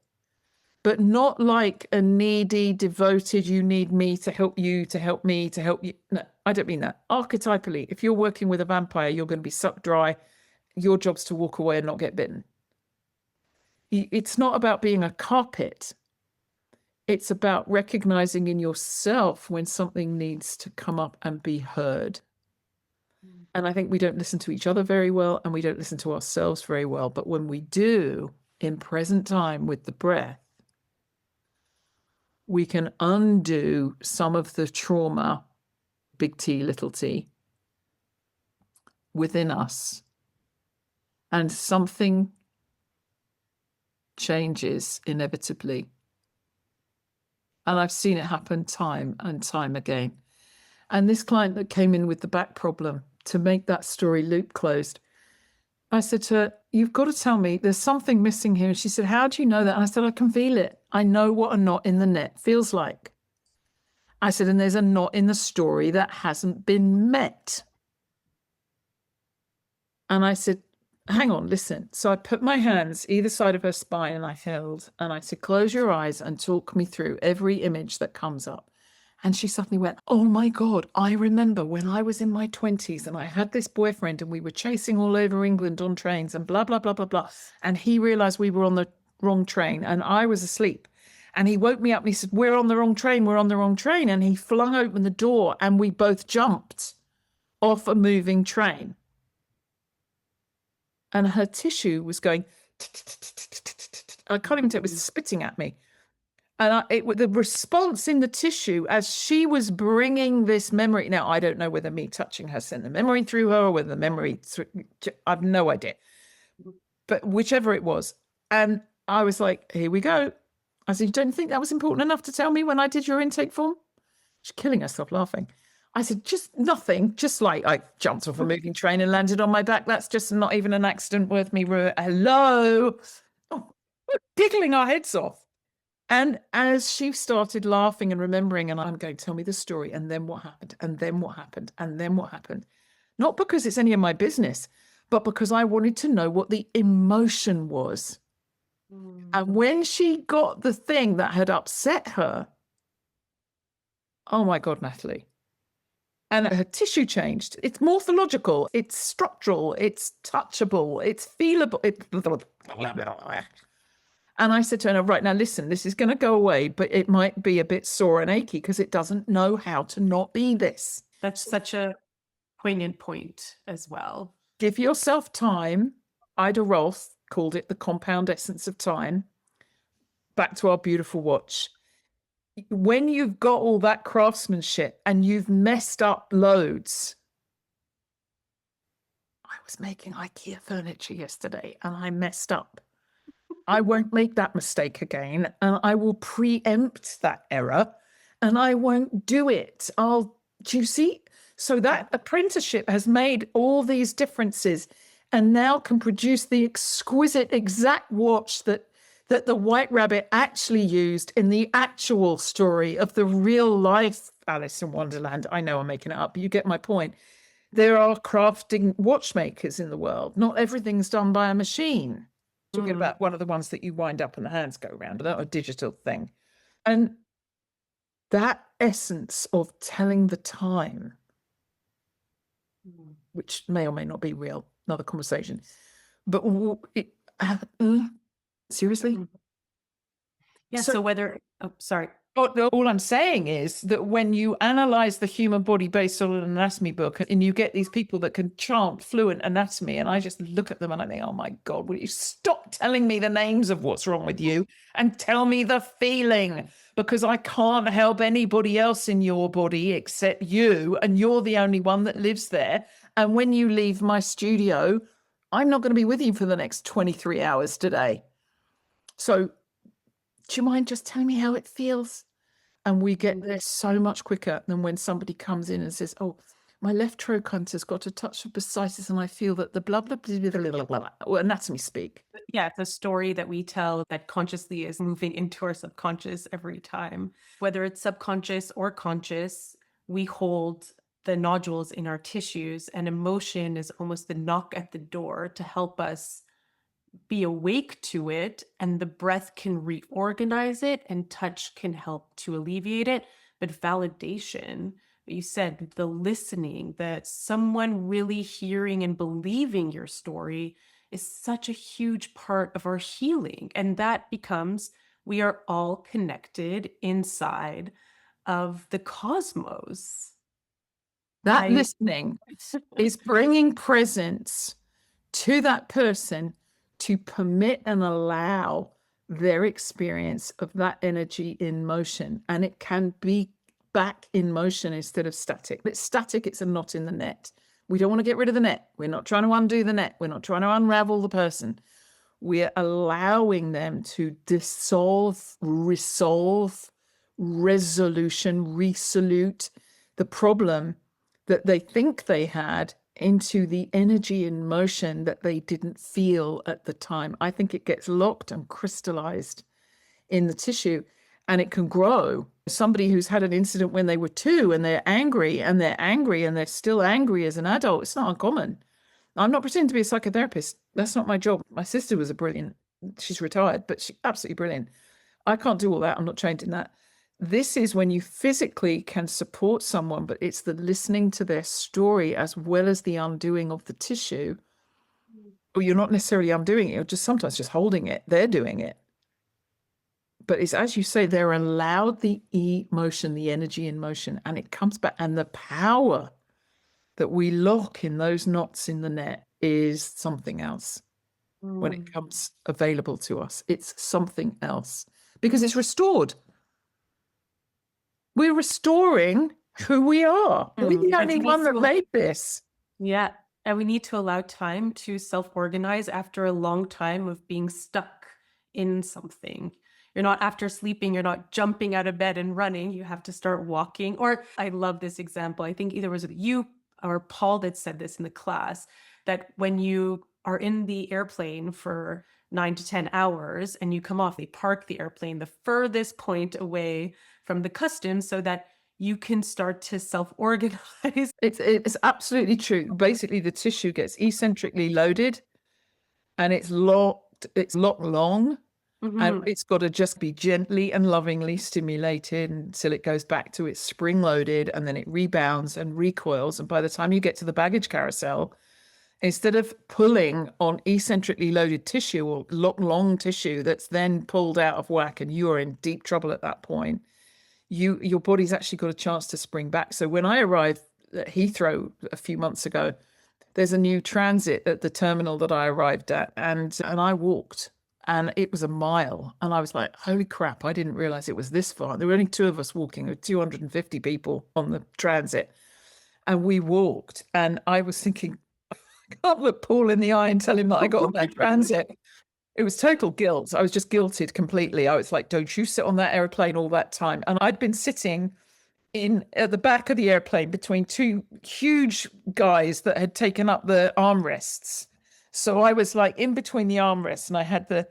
but not like a needy, devoted, you need me to help you, to help me, to help you. No, I don't mean that. Archetypally, if you're working with a vampire, you're going to be sucked dry. Your job's to walk away and not get bitten. It's not about being a carpet. It's about recognizing in yourself when something needs to come up and be heard. And I think we don't listen to each other very well, and we don't listen to ourselves very well. But when we do, in present time with the breath, we can undo some of the trauma, big T, little t, within us. And something changes inevitably. And I've seen it happen time and time again. And this client that came in with the back problem, to make that story loop closed, I said to her, you've got to tell me there's something missing here. And she said, how do you know that? And I said, I can feel it. I know what a knot in the net feels like. I said, and there's a knot in the story that hasn't been met. And I said, hang on, listen. So I put my hands either side of her spine and I held, and I said, close your eyes and talk me through every image that comes up. And she suddenly went, oh my God, I remember when I was in my 20s and I had this boyfriend and we were chasing all over England on trains and blah, blah, blah, blah, blah. And he realized we were on the wrong train and I was asleep. And he woke me up and he said, we're on the wrong train, we're on the wrong train. And he flung open the door and we both jumped off a moving train. And her tissue was going, I can't even tell, it was spitting at me. And the response in the tissue as she was bringing this memory, now I don't know whether me touching her sent the memory through her or whether the memory, I have no idea. But whichever it was. And I was like, here we go. I said, you don't think that was important enough to tell me when I did your intake form? She's killing herself laughing. I said, just nothing, just like I jumped off a moving train and landed on my back. That's just not even an accident worth me. Hello. Oh, we're giggling our heads off. And as she started laughing and remembering, and I'm going, tell me the story, and then what happened, and then what happened, and then what happened. Not because it's any of my business, but because I wanted to know what the emotion was. And when she got the thing that had upset her, oh my God, Natalie. And her tissue changed. It's morphological, it's structural, it's touchable, it's feelable. And I said to her, right, now listen, this is going to go away, but it might be a bit sore and achy because it doesn't know how to not be this. That's such a poignant point as well. Give yourself time. Ida Rolf called it the compound essence of time. Back to our beautiful watch. When you've got all that craftsmanship and you've messed up loads. I was making IKEA furniture yesterday and I messed up. I won't make that mistake again, and I will preempt that error and I won't do it. Do you see? So that apprenticeship has made all these differences and now can produce the exquisite exact watch that the White Rabbit actually used in the actual story of the real life Alice in Wonderland. I know I'm making it up, but you get my point. There are crafting watchmakers in the world. Not everything's done by a machine. Talking about one of the ones that you wind up and the hands go around, not a digital thing. And that essence of telling the time, which may or may not be real, another conversation, but seriously? Yeah. So whether, sorry. All I'm saying is that when you analyze the human body based on an anatomy book and you get these people that can chant fluent anatomy, and I just look at them and I think, oh my God, will you stop telling me the names of what's wrong with you and tell me the feeling? Because I can't help anybody else in your body except you, and you're the only one that lives there. And when you leave my studio, I'm not going to be with you for the next 23 hours today. So do you mind just telling me how it feels? And we get there so much quicker than when somebody comes in and says, oh, my left trochanter's got a touch of bursitis and I feel that the blah, blah, blah, blah, blah, blah, blah, anatomy speak. Yeah, it's a story that we tell that consciously is moving into our subconscious every time. Whether it's subconscious or conscious, we hold the nodules in our tissues, and emotion is almost the knock at the door to help us be awake to it, and the breath can reorganize it and touch can help to alleviate it. But validation, what you said, the listening, that someone really hearing and believing your story is such a huge part of our healing. And that becomes, we are all connected inside of the cosmos. That listening is bringing presence to that person to permit and allow their experience of that energy in motion. And it can be back in motion instead of static. It's static, it's a knot in the net. We don't want to get rid of the net. We're not trying to undo the net. We're not trying to unravel the person. We're allowing them to dissolve, resolve, resolution, resolute the problem that they think they had into the energy in motion that they didn't feel at the time. I think it gets locked and crystallized in the tissue, and it can grow. Somebody who's had an incident when they were 2 and they're angry and they're still angry as an adult, it's not uncommon. I'm not pretending to be a psychotherapist. That's not my job. My sister was she's retired, but she's absolutely brilliant. I can't do all that. I'm not trained in that. This is when you physically can support someone, but it's the listening to their story as well as the undoing of the tissue. Or you're not necessarily undoing it, you're just sometimes just holding it. They're doing it. But it's, as you say, they're allowed the emotion, the energy in motion, and it comes back. And the power that we lock in those knots in the net is something else. When it comes available to us, it's something else because it's restored. We're restoring who we are. We're the only one that made this. Yeah. And we need to allow time to self-organize after a long time of being stuck in something. You're not, after sleeping, you're not jumping out of bed and running. You have to start walking. Or I love this example. I think either was it you or Paul that said this in the class, that when you are in the airplane for 9 to 10 hours and you come off, they park the airplane the furthest point away from the customs so that you can start to self-organize. It's absolutely true. Basically, the tissue gets eccentrically loaded and it's locked long. And it's got to just be gently and lovingly stimulated until it goes back to its spring loaded, and then it rebounds and recoils. And by the time you get to the baggage carousel, instead of pulling on eccentrically loaded tissue or long tissue that's then pulled out of whack and you are in deep trouble at that point, your body's actually got a chance to spring back. So when I arrived at Heathrow a few months ago, there's a new transit at the terminal that I arrived at, and I walked, and it was a mile, and I was like, holy crap, I didn't realize it was this far. There were only two of us walking, there were 250 people on the transit, and we walked, and I was thinking, I can't look Paul in the eye and tell him that I got on that transit. It was total guilt. I was just guilted completely. I was like, don't you sit on that airplane all that time. And I'd been sitting at the back of the airplane between two huge guys that had taken up the armrests. So I was like in between the armrests, and I had the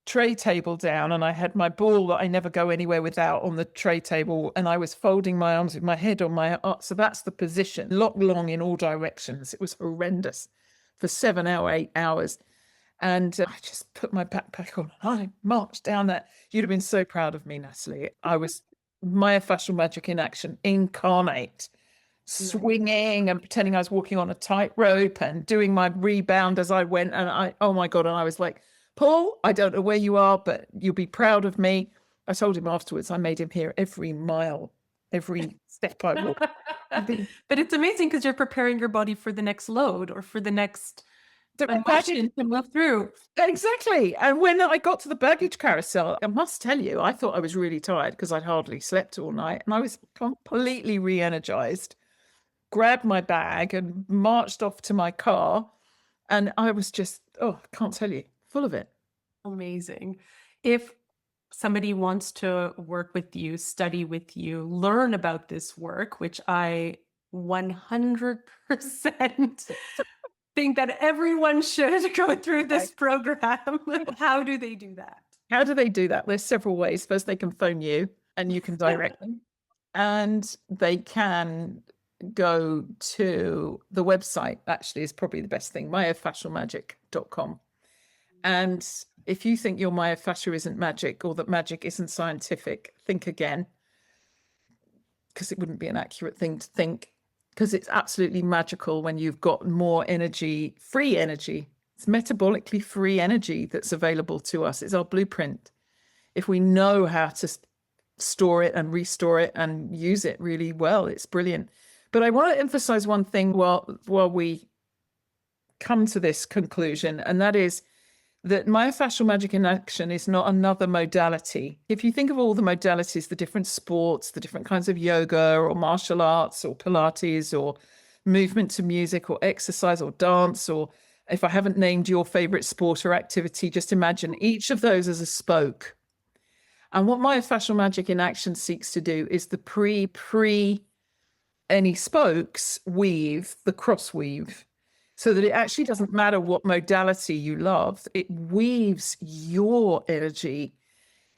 tray table down, and I had my ball that I never go anywhere without on the tray table, and I was folding my arms with my head on my arm. So that's the position, locked long in all directions. It was horrendous for 8 hours. And I just put my backpack on. I marched down that. You'd have been so proud of me, Natalie. I was myofascial magic in action incarnate, swinging and pretending I was walking on a tightrope and doing my rebound as I went. And oh my God. And I was like, Paul, I don't know where you are, but you'll be proud of me. I told him afterwards, I made him hear every mile, every step I walked. But it's amazing because you're preparing your body for the next load or for the next imagine to move through. Exactly. And when I got to the baggage carousel, I must tell you, I thought I was really tired because I'd hardly slept all night, and I was completely re-energized, grabbed my bag and marched off to my car. And I was just, I can't tell you, full of it. Amazing. If somebody wants to work with you, study with you, learn about this work, which I 100% think that everyone should go through this program. How do they do that? How do they do that? There's several ways. First, they can phone you and you can direct them. And they can go to the website, actually, is probably the best thing, myofascialmagic.com. And if you think your myofascia isn't magic, or that magic isn't scientific, think again, because it wouldn't be an accurate thing to think. Because it's absolutely magical when you've got more energy, free energy. It's metabolically free energy that's available to us. It's our blueprint. If we know how to store it and restore it and use it really well, it's brilliant. But I want to emphasize one thing while we come to this conclusion, and that is that myofascial magic in action is not another modality. If you think of all the modalities, the different sports, the different kinds of yoga or martial arts or Pilates or movement to music or exercise or dance, or if I haven't named your favorite sport or activity, just imagine each of those as a spoke. And what myofascial magic in action seeks to do is the pre any spokes weave, the cross weave, so that it actually doesn't matter what modality you love. It weaves your energy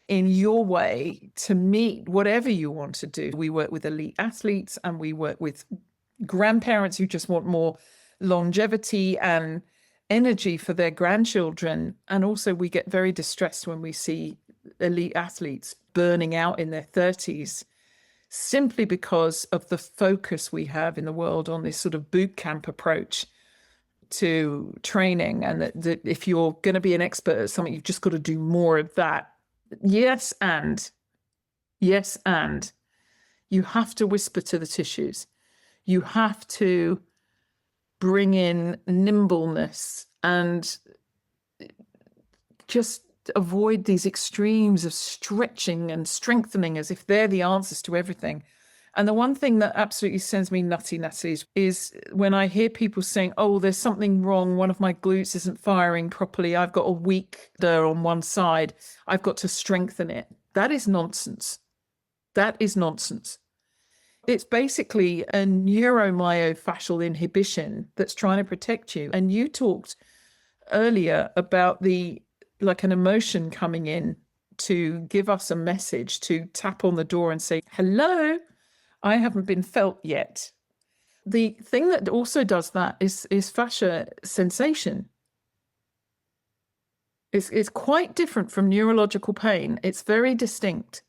in your way to meet whatever you want to do. We work with elite athletes, and we work with grandparents who just want more longevity and energy for their grandchildren. And also we get very distressed when we see elite athletes burning out in their 30s, simply because of the focus we have in the world on this sort of boot camp approach to training, and that if you're going to be an expert at something, you've just got to do more of that. Yes, and you have to whisper to the tissues. You have to bring in nimbleness and just avoid these extremes of stretching and strengthening as if they're the answers to everything. And the one thing that absolutely sends me nutty, Natalie, is when I hear people saying, oh, there's something wrong. One of my glutes isn't firing properly. I've got a weak there on one side. I've got to strengthen it. That is nonsense. That is nonsense. It's basically a neuromyofascial inhibition that's trying to protect you. And you talked earlier about like an emotion coming in to give us a message, to tap on the door and say, hello, I haven't been felt yet. The thing that also does that is fascia sensation. It's quite different from neurological pain. It's very distinct.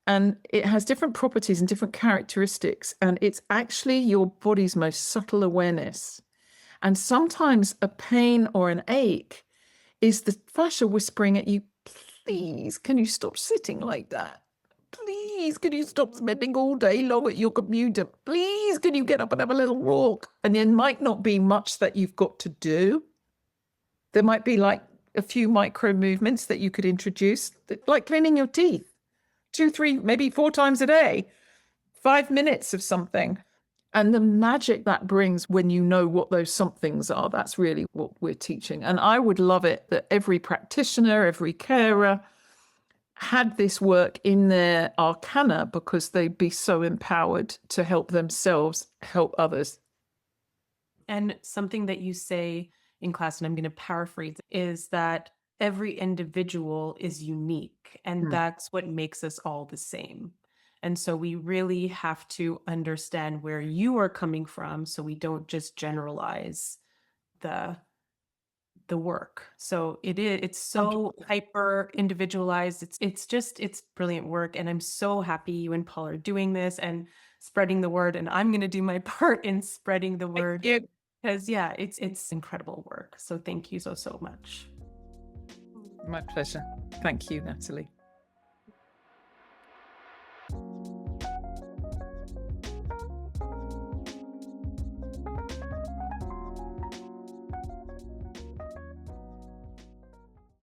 And it has different properties and different characteristics. And it's actually your body's most subtle awareness. And sometimes a pain or an ache is the fascia whispering at you, please, can you stop sitting like that? Please, can you stop spending all day long at your computer? Please, can you get up and have a little walk? And there might not be much that you've got to do. There might be like a few micro movements that you could introduce, like cleaning your teeth. 2, 3, maybe 4 times a day, 5 minutes of something. And the magic that brings when you know what those somethings are, that's really what we're teaching. And I would love it that every practitioner, every carer had this work in their arcana, because they'd be so empowered to help themselves, help others. And something that you say in class, and I'm going to paraphrase, is that every individual is unique, and that's what makes us all the same. And so we really have to understand where you are coming from, so we don't just generalize the work. So it's so hyper individualized. It's brilliant work, and I'm so happy you and Paul are doing this and spreading the word, and I'm going to do my part in spreading the word, because it's incredible work. So thank you so much. My pleasure. Thank you, Natalie.